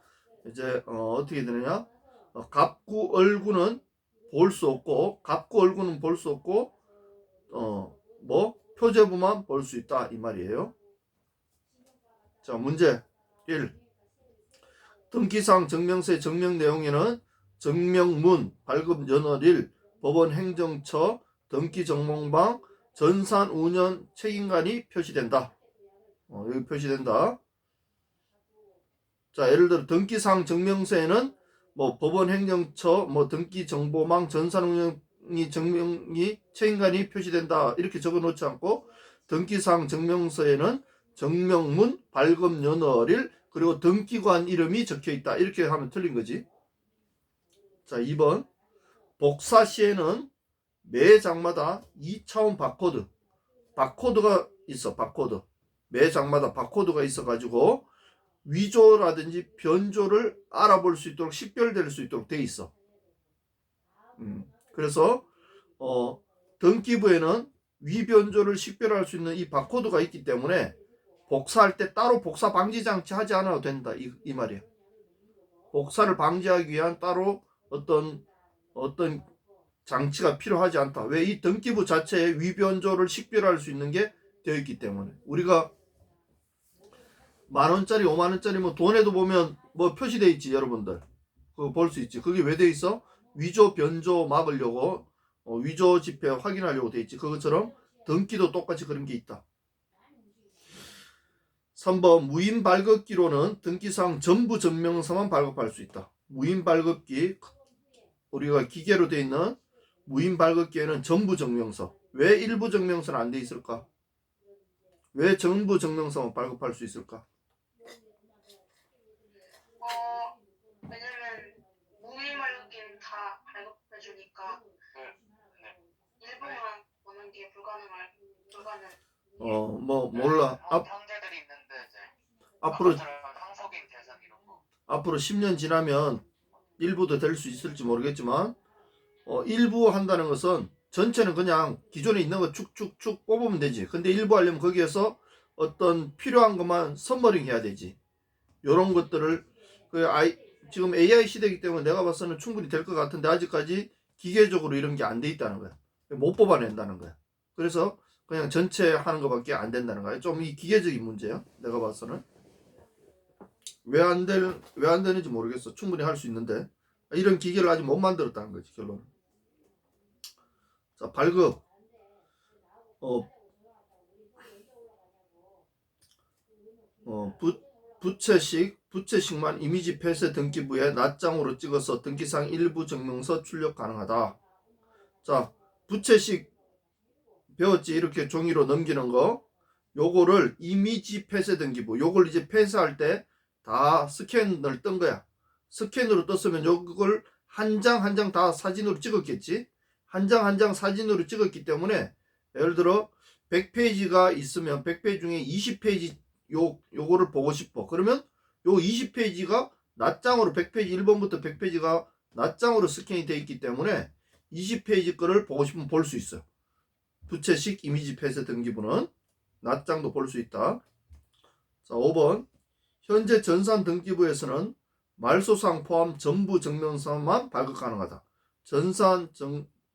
이제 어떻게 되느냐? 갑구 얼구는 볼 수 없고 뭐 표제부만 볼 수 있다 이 말이에요. 자, 문제 1. 등기사항 증명서의 증명 내용에는 증명문, 발급 연월일, 법원 행정처, 등기정몽방, 전산운영 책임관이 표시된다. 여기 표시된다. 자, 예를 들어 등기사항 증명서에는 뭐 법원 행정처, 뭐 등기정보망, 전산운영이 증명이 책임관이 표시된다 이렇게 적어놓지 않고 등기사항 증명서에는 정명문, 발급 연월일, 그리고 등기관 이름이 적혀 있다. 이렇게 하면 틀린 거지. 자, 2번. 복사 시에는 매 장마다 2차원 바코드가 있어. 바코드. 매 장마다 바코드가 있어가지고 위조라든지 변조를 알아볼 수 있도록 식별될 수 있도록 돼 있어. 그래서 등기부에는 위변조를 식별할 수 있는 이 바코드가 있기 때문에 복사할 때 따로 복사 방지 장치 하지 않아도 된다. 이 말이야. 복사를 방지하기 위한 따로 어떤 장치가 필요하지 않다. 왜? 이 등기부 자체에 위변조를 식별할 수 있는 게 되어 있기 때문에. 우리가 10,000원짜리 50,000원짜리 돈에도 보면 표시되어 있지, 여러분들. 그거 볼 수 있지. 그게 왜 되어 있어? 위조 변조 막으려고, 위조 지폐 확인하려고 되어 있지. 그것처럼 등기도 똑같이 그런 게 있다. 3번. 무인 발급기로는 등기사항 전부 증명서만 발급할 수 있다. 무인 발급기, 우리가 기계로 되어 있는 무인 발급기에는 전부 증명서. 왜 일부 증명서는 안 돼 있을까? 왜 전부 증명서만 발급할 수 있을까? 왜냐면 무인 발급기는 다 발급해주니까 일부만 보는 게 불가능. 몰라. 형제들이 있는데 이제 앞으로 상속인 재산 이런 거. 앞으로 10년 지나면 일부도 될 수 있을지 모르겠지만 일부 한다는 것은 전체는 그냥 기존에 있는 거 축축축 뽑으면 되지. 근데 일부 하려면 거기에서 어떤 필요한 것만 선머링 해야 되지. 요런 것들을 지금 AI 시대이기 때문에 내가 봐서는 충분히 될 것 같은데 아직까지 기계적으로 이런 게 안 돼 있다는 거야. 못 뽑아낸다는 거야. 그래서 그냥 전체 하는 것밖에 안 된다는 거야. 좀 이 기계적인 문제야. 내가 봐서는. 왜 안 되는지 모르겠어. 충분히 할 수 있는데. 이런 기계를 아직 못 만들었다는 거지, 결론은. 자, 발급. 부채식만 이미지 폐쇄 등기부에 낱장으로 찍어서 등기상 일부 증명서 출력 가능하다. 자, 부채식 배웠지? 이렇게 종이로 넘기는 거. 요거를 이미지 폐쇄 등기부. 요걸 이제 폐쇄할 때 다 스캔을 뜬 거야. 스캔으로 떴으면 요걸 한 장 한 장 다 사진으로 찍었겠지? 한 장 한 장 사진으로 찍었기 때문에 예를 들어 100페이지가 있으면 100페이지 중에 20페이지 요거를 보고 싶어. 그러면 요 20페이지가 낱장으로 100페이지 1번부터 100페이지가 낱장으로 스캔이 되어 있기 때문에 20페이지 거를 보고 싶으면 볼 수 있어요. 부채식 이미지 폐쇄 등기부는 낱장도 볼 수 있다. 자, 5번. 현재 전산 등기부에서는 말소상 포함 전부 증명서만 발급 가능하다. 전산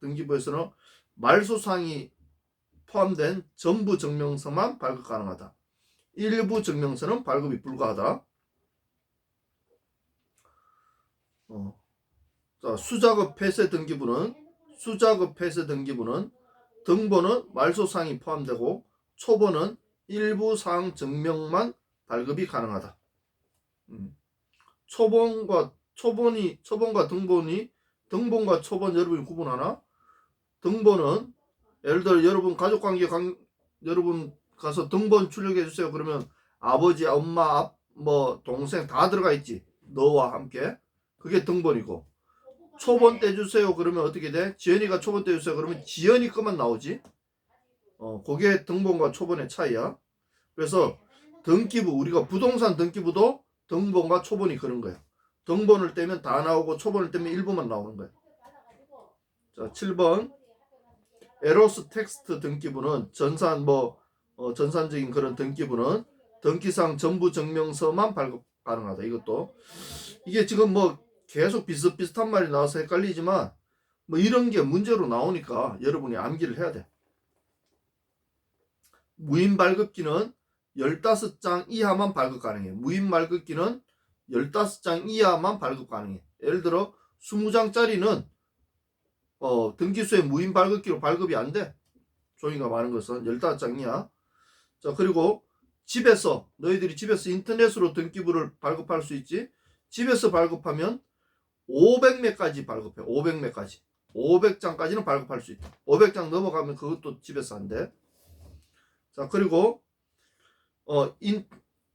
등기부에서는 말소상이 포함된 전부 증명서만 발급 가능하다. 일부 증명서는 발급이 불가하다. 자, 수작업 폐쇄 등기부는 등본은 말소상이 포함되고 초본은 일부 사항 증명만 발급이 가능하다. 초본과 초본 여러분이 구분하나? 등본은 예를 들어 여러분 가족관계 여러분 가서 등본 출력해 주세요. 그러면 아버지, 엄마, 동생 다 들어가 있지. 너와 함께. 그게 등본이고. 초본 떼주세요. 그러면 어떻게 돼? 지연이가 초본 떼주세요. 그러면 지연이 것만 나오지. 그게 등본과 초본의 차이야. 그래서 등기부, 우리가 부동산 등기부도 등본과 초본이 그런 거야. 등본을 떼면 다 나오고 초본을 떼면 일부만 나오는 거야. 자, 7번. 에로스 텍스트 등기부는 전산적인 그런 등기부는 등기상 전부 증명서만 발급 가능하다. 이것도 이게 지금 계속 비슷비슷한 말이 나와서 헷갈리지만 이런 게 문제로 나오니까 여러분이 암기를 해야 돼. 무인 발급기는 15장 이하만 발급 가능해. 무인 발급기는 15장 이하만 발급 가능해. 예를 들어 20장짜리는 등기소에 무인 발급기로 발급이 안 돼. 종이가 많은 것은 15장 이하. 자, 그리고 너희들이 집에서 인터넷으로 등기부를 발급할 수 있지. 집에서 발급하면 500매까지 발급해. 500매까지. 500장까지는 발급할 수 있다. 500장 넘어가면 그것도 집에서 안 돼. 자, 그리고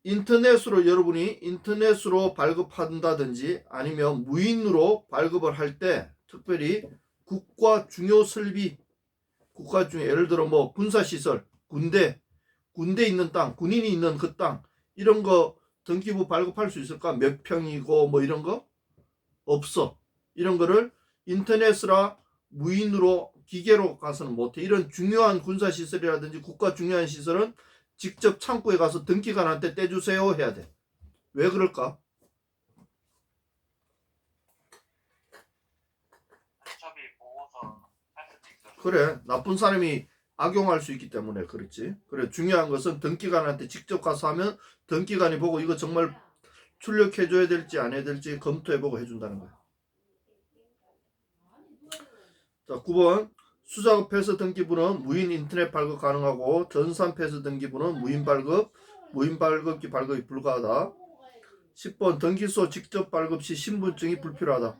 인터넷으로 여러분이 인터넷으로 발급한다든지 아니면 무인으로 발급을 할 때 특별히 국가 중요 설비, 국가 중에 예를 들어 뭐 군사시설, 군대 있는 땅, 군인이 있는 그 땅, 이런 거 등기부 발급할 수 있을까? 몇 평이고 뭐 이런 거 없어. 이런 거를 인터넷이라 무인으로 기계로 가서는 못해. 이런 중요한 군사시설이라든지 국가 중요한 시설은 직접 창구에 가서 등기관한테 떼주세요 해야 돼. 왜 그럴까? 어차피 보고서 할 수도 있어. 그래, 나쁜 사람이 악용할 수 있기 때문에 그렇지. 그래, 중요한 것은 등기관한테 직접 가서 하면 등기관이 보고 이거 정말 출력해줘야 될지 안 해야 될지 검토해보고 해준다는 거야. 자, 9번 수작업 폐쇄 등기부는 무인 인터넷 발급 가능하고 전산 폐쇄 등기부는 무인 발급기 발급이 불가하다. 10번 등기소 직접 발급 시 신분증이 불필요하다.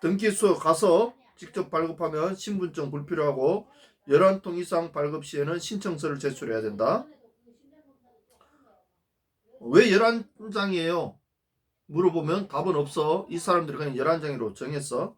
등기소 가서 직접 발급하면 신분증 불필요하고 11통 이상 발급 시에는 신청서를 제출해야 된다. 왜 11장이에요? 물어보면 답은 없어. 이 사람들이 그냥 11장으로 정했어.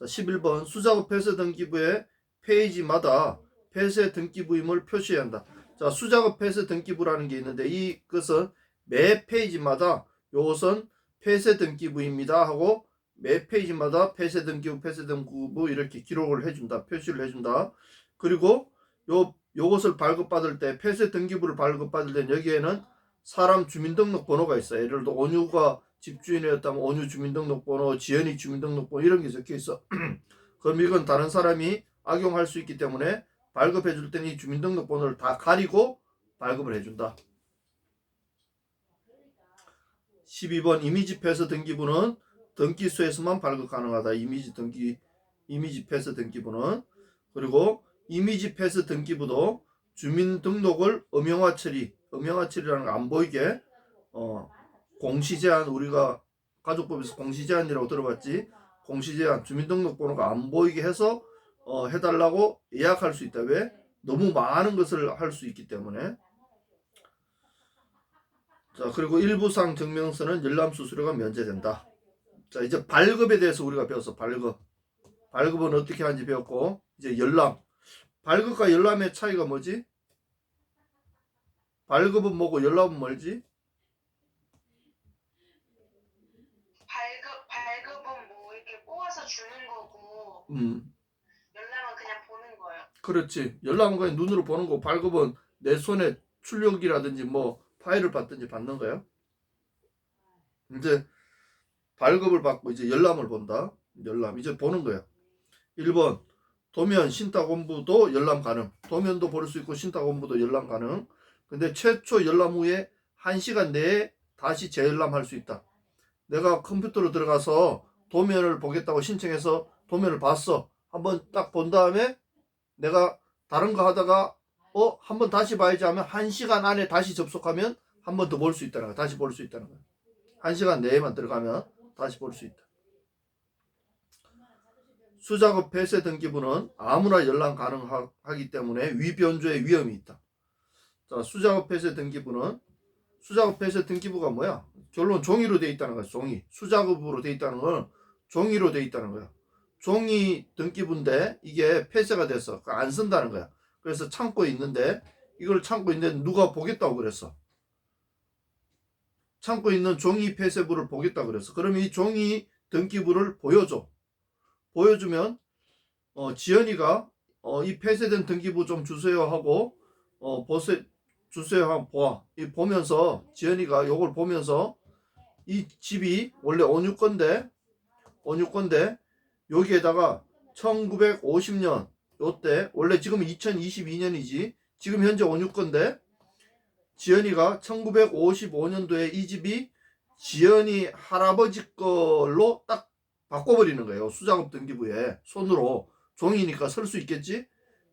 자, 11번 수작업 폐쇄 등기부의 페이지마다 폐쇄 등기부임을 표시해야 한다. 자, 수작업 폐쇄 등기부라는 게 있는데 이것은 매 페이지마다 요것은 폐쇄 등기부입니다 하고 매 페이지마다 폐쇄 등기부 이렇게 기록을 해준다. 표시를 해준다. 그리고 요것을 발급받을 때 폐쇄 등기부를 발급받을 때 여기에는 사람 주민등록번호가 있어요. 예를 들어 온유가 집주인이었다면 온유 주민등록번호, 지연이 주민등록번호 이런 게 적혀 있어. 그럼 이건 다른 사람이 악용할 수 있기 때문에 발급해 줄 때는 이 주민등록번호를 다 가리고 발급을 해준다. 12번 이미지 폐쇄 등기부는 등기소에서만 발급 가능하다. 이미지 폐쇄 등기부는. 그리고 이미지 폐쇄 등기부도 주민등록을 음영화 처리라는 거 안 보이게 공시제한, 우리가 가족법에서 공시제한이라고 들어봤지. 공시제한 주민등록번호가 안 보이게 해서 해달라고 예약할 수 있다. 왜? 너무 많은 것을 할 수 있기 때문에. 자, 그리고 일부상 증명서는 열람 수수료가 면제된다. 자, 이제 발급에 대해서 우리가 배웠어. 발급은 어떻게 하는지 배웠고, 이제 열람. 발급과 열람의 차이가 뭐지? 발급은 뭐고 열람은 뭐지? 발급은 뭐 이렇게 뽑아서 주는 거고 열람은 그냥 보는 거예요. 그렇지. 열람은 그냥 눈으로 보는 거고, 발급은 내 손에 출력이라든지 뭐 파일을 받든지 받는 거야. 이제 발급을 받고 이제 열람을 본다. 열람 이제 보는 거야. 1번 도면 신탁원부도 열람 가능. 도면도 볼 수 있고 신탁원부도 열람 가능. 근데 최초 열람 후에 1시간 내에 다시 재열람할 수 있다. 내가 컴퓨터로 들어가서 도면을 보겠다고 신청해서 도면을 봤어. 한번 딱 본 다음에 내가 다른 거 하다가 한번 다시 봐야지 하면 1시간 안에 다시 접속하면 한 번 더 볼 수 있다는 거야. 다시 볼 수 있다는 거야. 1시간 내에만 들어가면 다시 볼 수 있다. 수작업 폐쇄 등기부는 아무나 열람 가능하기 때문에 위변조의 위험이 있다. 자, 수작업 폐쇄 등기부가 뭐야? 결론 종이로 돼 있다는 거야. 종이. 수작업으로 돼 있다는 건 종이로 돼 있다는 거야. 종이 등기부인데 이게 폐쇄가 돼서 안 쓴다는 거야. 그래서 창고에 있는데 이걸 창고에 있는데 누가 보겠다고 그랬어. 창고에 있는 종이 폐쇄부를 보겠다고 그랬어. 그러면 이 종이 등기부를 보여주면 지연이가 이 폐쇄된 등기부 좀 주세요 하고 주세요 하고 보면서 지연이가 요걸 보면서 이 집이 원래 온유 건데 여기에다가 1950년 요때 원래 지금 2022년이지 지금 현재 온유 건데 지연이가 1955년도에 이 집이 지연이 할아버지 걸로 딱 바꿔버리는 거예요. 수작업 등기부에 손으로 종이니까 쓸 수 있겠지.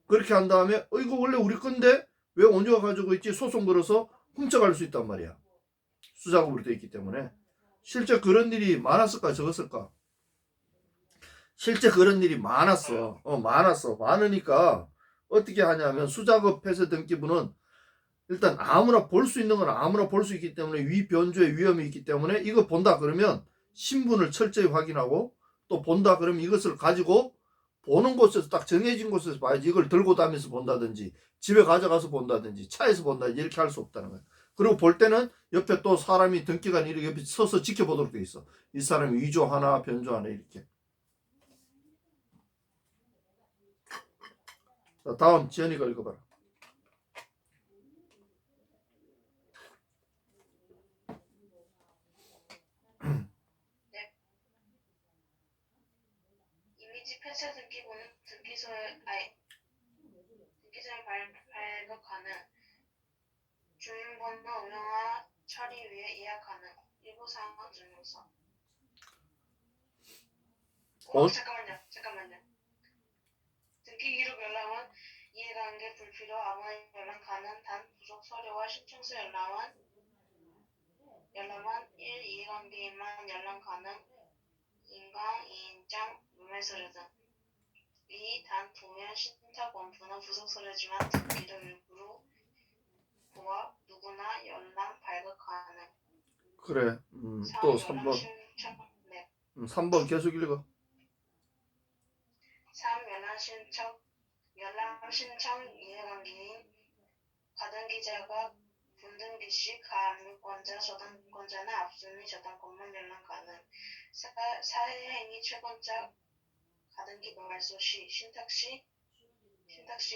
그렇게 한 다음에 이거 원래 우리 건데 왜 온유가 가지고 있지? 소송 걸어서 훔쳐갈 수 있단 말이야. 수작업으로 되어 있기 때문에. 실제 그런 일이 많았을까 적었을까? 실제 그런 일이 많았어. 많았어. 많으니까 어떻게 하냐면 수작업 폐쇄 등기부는 일단 아무나 볼 수 있는 건 아무나 볼 수 있기 때문에 위 변조의 위험이 있기 때문에 이거 본다 그러면 신분을 철저히 확인하고 또 본다 그러면 이것을 가지고 보는 곳에서 딱 정해진 곳에서 봐야지 이걸 들고 다니면서 본다든지 집에 가져가서 본다든지 차에서 본다든지 이렇게 할 수 없다는 거예요. 그리고 볼 때는 옆에 또 사람이 등기관이 이렇게 옆에 서서 지켜보도록 돼 있어. 이 사람이 위조하나 변조하나 이렇게. 자, 다음 지연이가 읽어봐라. 이미지 폐쇄 등기부는 등기소에 발급하는 주민번호 음영화 처리 위에 예약하는 일부 사항 증명서. 잠깐만요. 등기 기록 열람은 이해관계 불필요 아무나 열람 가능. 단 부속 서류와 신청서 열람은 1. 이해관계인만 열람 가능. 인강, 2인장, 문매서류 등. 2. 단 도면 신탁 원부는 부속 서류지만 등기를 일부러 보아 누구나 열람 발급 가능. 그래. 또 3번. 3번 계속 읽어. 3. 열람 신청 이해관계인 가등기자가 분등기 시 가압류권자 저당권자는 앞순위 저당권만 열람 가능. 4. 사회행위 채권자 가등기 발소 시 신탁시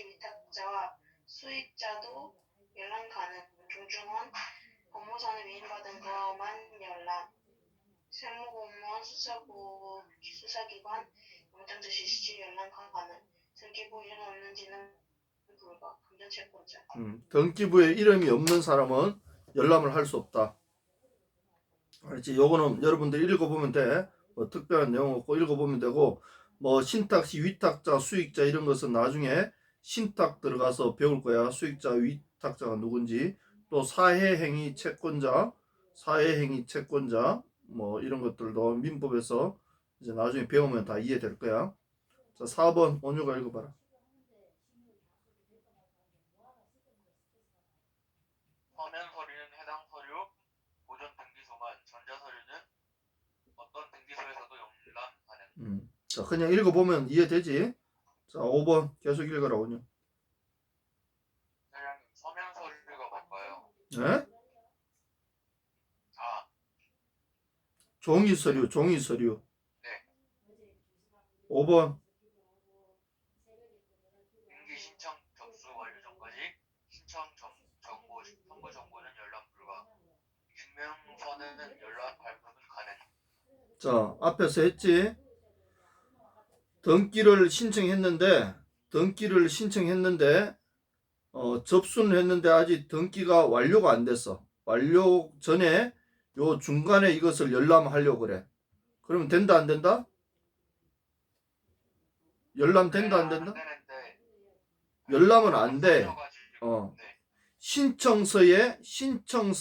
위탁자와 수익자도 열람 가능. 중중원 법무사는 위임받은 것만 열람. 세무공무원 수사기관 영장 지시 시 열람 가능. 등기부 이름 없는지는 불가. 금전채권자. 등기부에 이름이 없는 사람은 열람을 할 수 없다. 알지? 요거는 여러분들이 읽어보면 돼. 뭐 특별한 내용 없고 읽어보면 되고, 뭐 신탁시 위탁자 수익자 이런 것은 나중에 신탁 들어가서 배울 거야. 수익자 위탁자가 누군지. 또 사회행위 채권자 뭐 이런 것들도 민법에서 이제 나중에 배우면 다 이해될 거야. 자, 4번 원유가 읽어봐라. 서면 서류는 해당 서류, 보존 등기소만, 전자 서류는 어떤 등기소에서도 열람 가능. 자, 그냥 읽어보면 이해되지? 자, 5번 계속 읽어라, 원유. 사장님, 서면 서류가 뭘까요? 네? 아, 종이 서류. 네. 5번. 등기 신청 접수 완료 전까지 신청 정보 첨부 정보는 열람 불가. 증명서는 열람 발급은 가능. 자, 앞에서 했지? 등기를 신청했는데 접수는 했는데 아직 등기가 완료가 안 됐어. 완료 전에 요 중간에 이것을 열람하려고 그래. 그러면 된다 안 된다? 열람 된다 안 된다? 열람은 안 돼. 신청서에 신청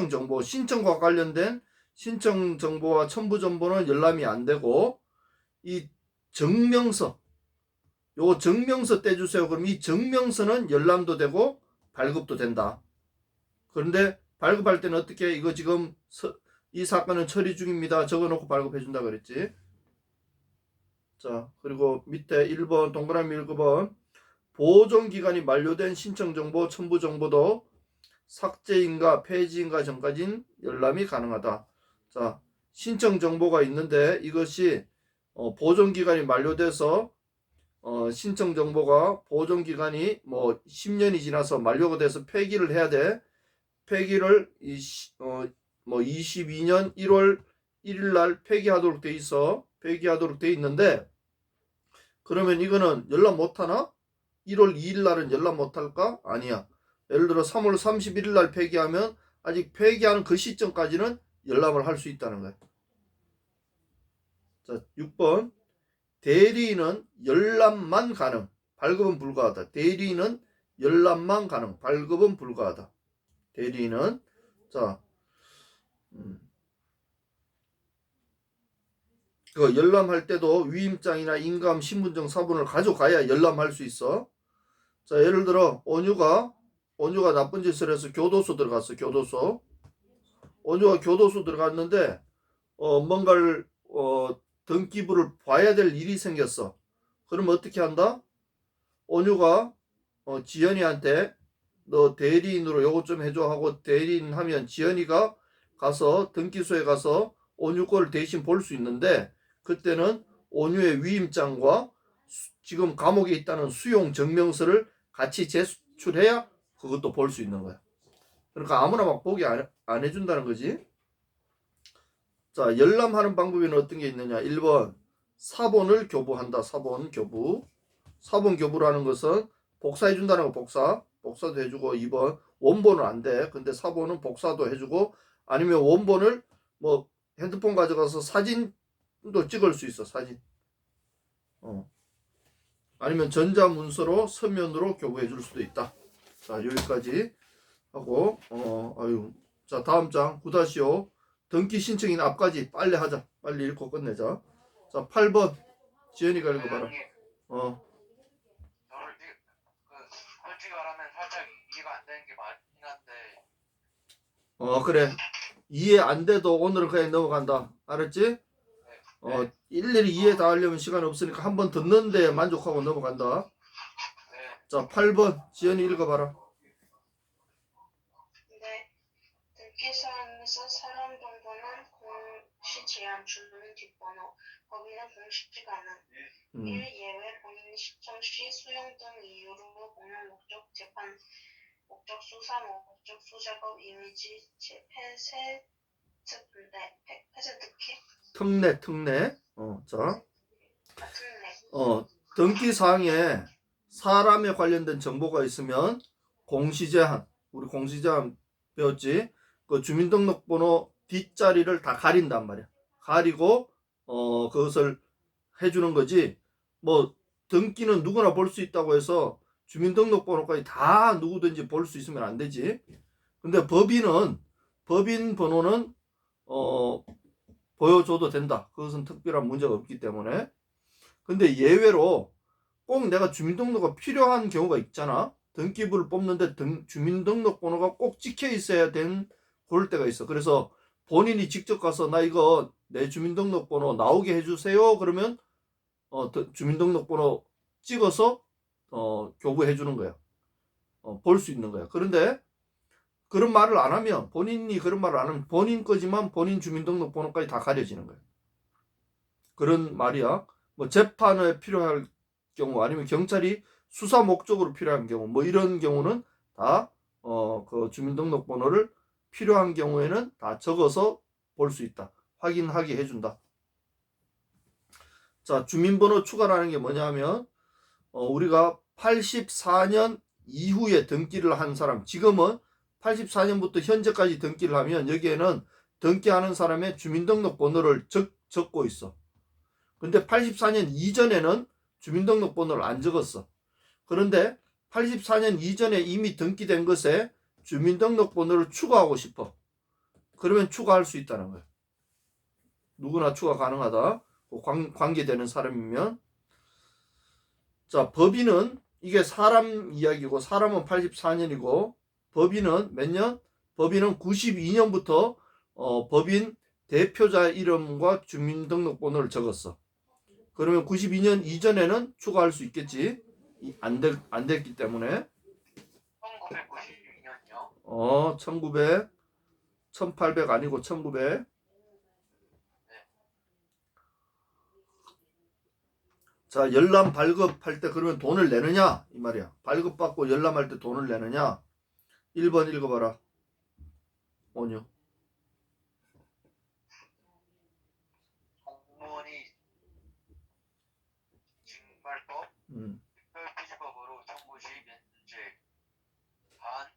정보, 신청과 관련된 신청 정보와 첨부 정보는 열람이 안 되고, 이 증명서, 요 증명서 떼주세요. 그럼 이 증명서는 열람도 되고 발급도 된다. 그런데 발급할 때는 어떻게, 이거 지금 이 사건은 처리 중입니다. 적어놓고 발급해 준다 그랬지. 자, 그리고 밑에 1번 동그라미 1번 보존기간이 만료된 신청정보, 첨부정보도 삭제인가 폐지인가 전까지는 열람이 가능하다. 자, 신청정보가 있는데 이것이 보존기간이 만료돼서 신청정보가 보존기간이 뭐 10년이 지나서 만료가 돼서 폐기를 해야 돼. 폐기를 22년 1월 1일 날 폐기하도록 돼 있어. 폐기하도록 돼 있는데, 그러면 이거는 열람 못하나? 1월 2일 날은 열람 못할까? 아니야. 예를 들어 3월 31일 날 폐기하면 아직 폐기하는 그 시점까지는 열람을 할 수 있다는 거야. 자, 6번 대리인은 열람만 가능, 발급은 불가하다. 대리인은 열람만 가능, 발급은 불가하다. 대리인은 자, 그 열람할 때도 위임장이나 인감, 신분증, 사본을 가져가야 열람할 수 있어. 자, 예를 들어 온유가 온유가 나쁜 짓을 해서 교도소 들어갔어. 교도소. 온유가 교도소 들어갔는데 뭔가를 등기부를 봐야 될 일이 생겼어. 그럼 어떻게 한다? 온유가 지연이한테 너 대리인으로 요것 좀 해줘 하고 대리인 하면 지연이가 가서 등기소에 가서 온유 거를 대신 볼 수 있는데 그때는 온유의 위임장과 지금 감옥에 있다는 수용 증명서를 같이 제출해야 그것도 볼 수 있는 거야. 그러니까 아무나 막 보게 안 해준다는 거지. 자, 열람하는 방법에는 어떤 게 있느냐. 1번 사본을 교부한다. 사본 교부. 사본 교부라는 것은 복사해 준다는 거. 복사도 해주고. 2번 원본은 안 돼. 근데 사본은 복사도 해주고 아니면 원본을 뭐 핸드폰 가져가서 사진도 찍을 수 있어. 사진. 아니면 전자문서로 서면으로 교부해 줄 수도 있다. 자, 여기까지 하고 자, 다음 장 9-5 등기 신청인 앞까지 빨리 하자. 빨리 읽고 끝내자. 자, 8번 지연이가 읽어봐라. 형님, 저를 솔직히 말하면 살짝 이해가 안 되는 게 많긴 한데. 그래. 이해 안 돼도 오늘은 그냥 넘어간다. 알았지? 일일이 이해 다 하려면 시간 없으니까 한 번 듣는데 만족하고 넘어간다. 네. 자, 8번 지연이 읽어봐라. 네. 등기사항에서 사람 정보는 공시 제한 주민 뒷번호, 법인은 공시지 않은 1 예외 본인 신청 시 수용 등 이유로 공연 목적 재판 목적 수사 목적 수작업 이미지 폐쇄 특례. 자, 등기사항에 사람에 관련된 정보가 있으면 공시제한, 우리 공시제한 배웠지? 그 주민등록번호 뒷자리를 다 가린단 말이야. 가리고 그것을 해주는 거지. 뭐 등기는 누구나 볼 수 있다고 해서 주민등록번호까지 다 누구든지 볼 수 있으면 안 되지. 근데 법인 번호는 보여줘도 된다. 그것은 특별한 문제가 없기 때문에. 근데 예외로 꼭 내가 주민등록이 필요한 경우가 있잖아. 등기부를 뽑는데 주민등록번호가 꼭 찍혀 있어야 되는 그럴 때가 있어. 그래서 본인이 직접 가서 나 이거 내 주민등록번호 나오게 해주세요. 그러면 주민등록번호 찍어서 교부해 주는 거야. 볼 수 있는 거야. 그런데 그런 말을 안 하면 본인이 그런 말을 안 하면 본인 거지만 본인 주민등록번호까지 다 가려지는 거야. 그런 말이야. 뭐 재판에 필요할 경우 아니면 경찰이 수사 목적으로 필요한 경우 뭐 이런 경우는 다 그 주민등록번호를 필요한 경우에는 다 적어서 볼 수 있다. 확인하게 해준다. 자, 주민번호 추가라는 게 뭐냐면 우리가 84년 이후에 등기를 한 사람, 지금은 84년부터 현재까지 등기를 하면 여기에는 등기하는 사람의 주민등록번호를 적고 있어. 근데 84년 이전에는 주민등록번호를 안 적었어. 그런데 84년 이전에 이미 등기된 것에 주민등록번호를 추가하고 싶어. 그러면 추가할 수 있다는 거야. 누구나 추가 가능하다. 관계되는 사람이면. 자, 법인은 이게 사람 이야기고 사람은 84년이고 법인은 몇 년? 법인은 92년부터 법인 대표자 이름과 주민등록번호를 적었어. 그러면 92년 이전에는 추가할 수 있겠지. 안 됐기 때문에. 1992년이요? 1800 아니고 1900. 자, 열람 발급할 때 그러면 돈을 내느냐 이 말이야. 발급받고 열람할 때 돈을 내느냐. 1번 읽어봐라. 온유. 공무원이 징발법, 특별피지법으로 청구 시 면제, 반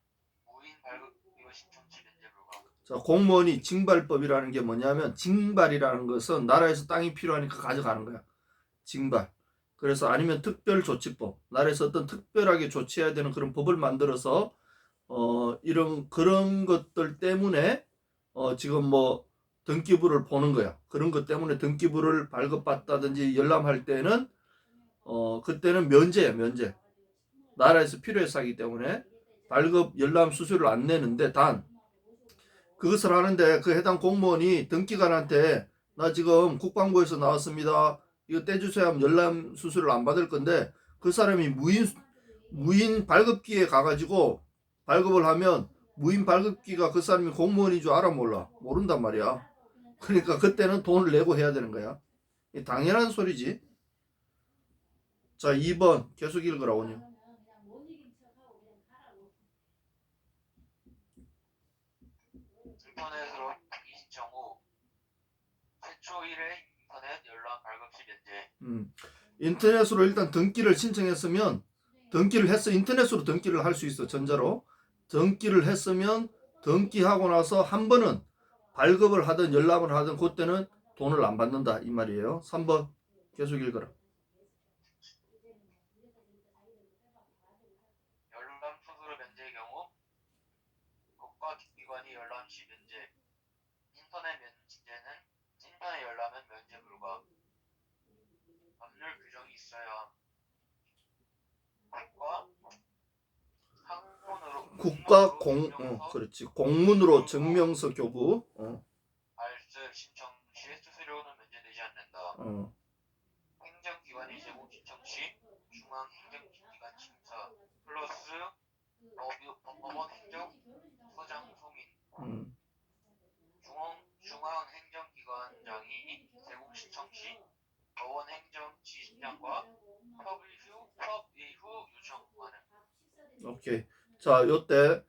무인 발급 이거 신청시 면제 불가. 자, 공무원이 징발법이라는 게 뭐냐면 징발이라는 것은 나라에서 땅이 필요하니까 가져가는 거야. 징발. 그래서 아니면 특별조치법. 나라에서 어떤 특별하게 조치해야 되는 그런 법을 만들어서 이런 그런 것들 때문에 지금 뭐 등기부를 보는 거야. 그런 것 때문에 등기부를 발급받다든지 열람할 때는 그때는 면제야, 면제. 나라에서 필요해서 하기 때문에 발급 열람 수수료를 안 내는데 단 그것을 하는데 그 해당 공무원이 등기관한테 나 지금 국방부에서 나왔습니다. 이거 떼주세요 하면 열람 수수료를 안 받을 건데 그 사람이 무인 발급기에 가가지고 발급을 하면 무인 발급기가 그 사람이 공무원인 줄 알아 몰라? 모른단 말이야. 그러니까 그때는 돈을 내고 해야 되는 거야. 당연한 소리지. 자, 2번 계속 읽으라오냐. 인터넷으로 등기 신청 후 최초 1회 인터넷 열람 발급 시 면제. 인터넷으로 일단 등기를 신청했으면 등기를 했어. 인터넷으로 등기를 할 수 있어. 전자로. 등기를 했으면 등기하고 나서 한 번은 발급을 하든 열람을 하든 그때는 돈을 안 받는다 이 말이에요. 3번 계속 읽어라. 열람 수수료 면제의 경우 국가기관이 열람 시 면제. 인터넷 열람은 면제 불가. 법률 규정이 있어야 그렇지. 공문으로 증명서 교부. 알스 신청 시 수수료는 면제되지 않는다. 행정기관이 제공 신청 시 중앙행정기관 심사 플러스 법원 행정서장 소민. 중앙행정기관장이 제공 신청 시 법원 행정지시장과 협의 후 요청하는. 오케이. 자, 요때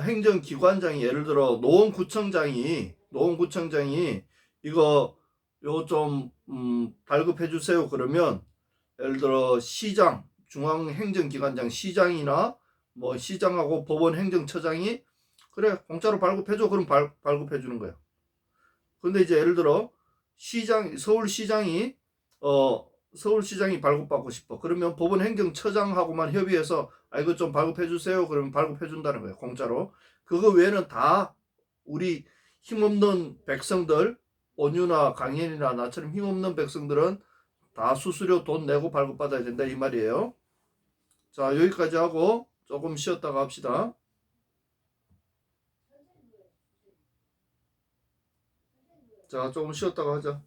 행정기관장이 예를 들어 노원구청장이 이거 요 좀 발급해 주세요 그러면 예를 들어 시장 중앙행정기관장 시장이나 뭐 시장하고 법원 행정처장이 그래 공짜로 발급해 줘 그럼 발급해 주는 거야. 근데 이제 예를 들어 서울시장이 발급받고 싶어. 그러면 법원 행정처장하고만 협의해서 이거 좀 발급해 주세요. 그러면 발급해 준다는 거예요. 공짜로. 그거 외에는 다 우리 힘없는 백성들, 온유나 강현이나 나처럼 힘없는 백성들은 다 수수료 돈 내고 발급받아야 된다 이 말이에요. 자, 여기까지 하고 조금 쉬었다가 합시다. 자, 조금 쉬었다가 하자.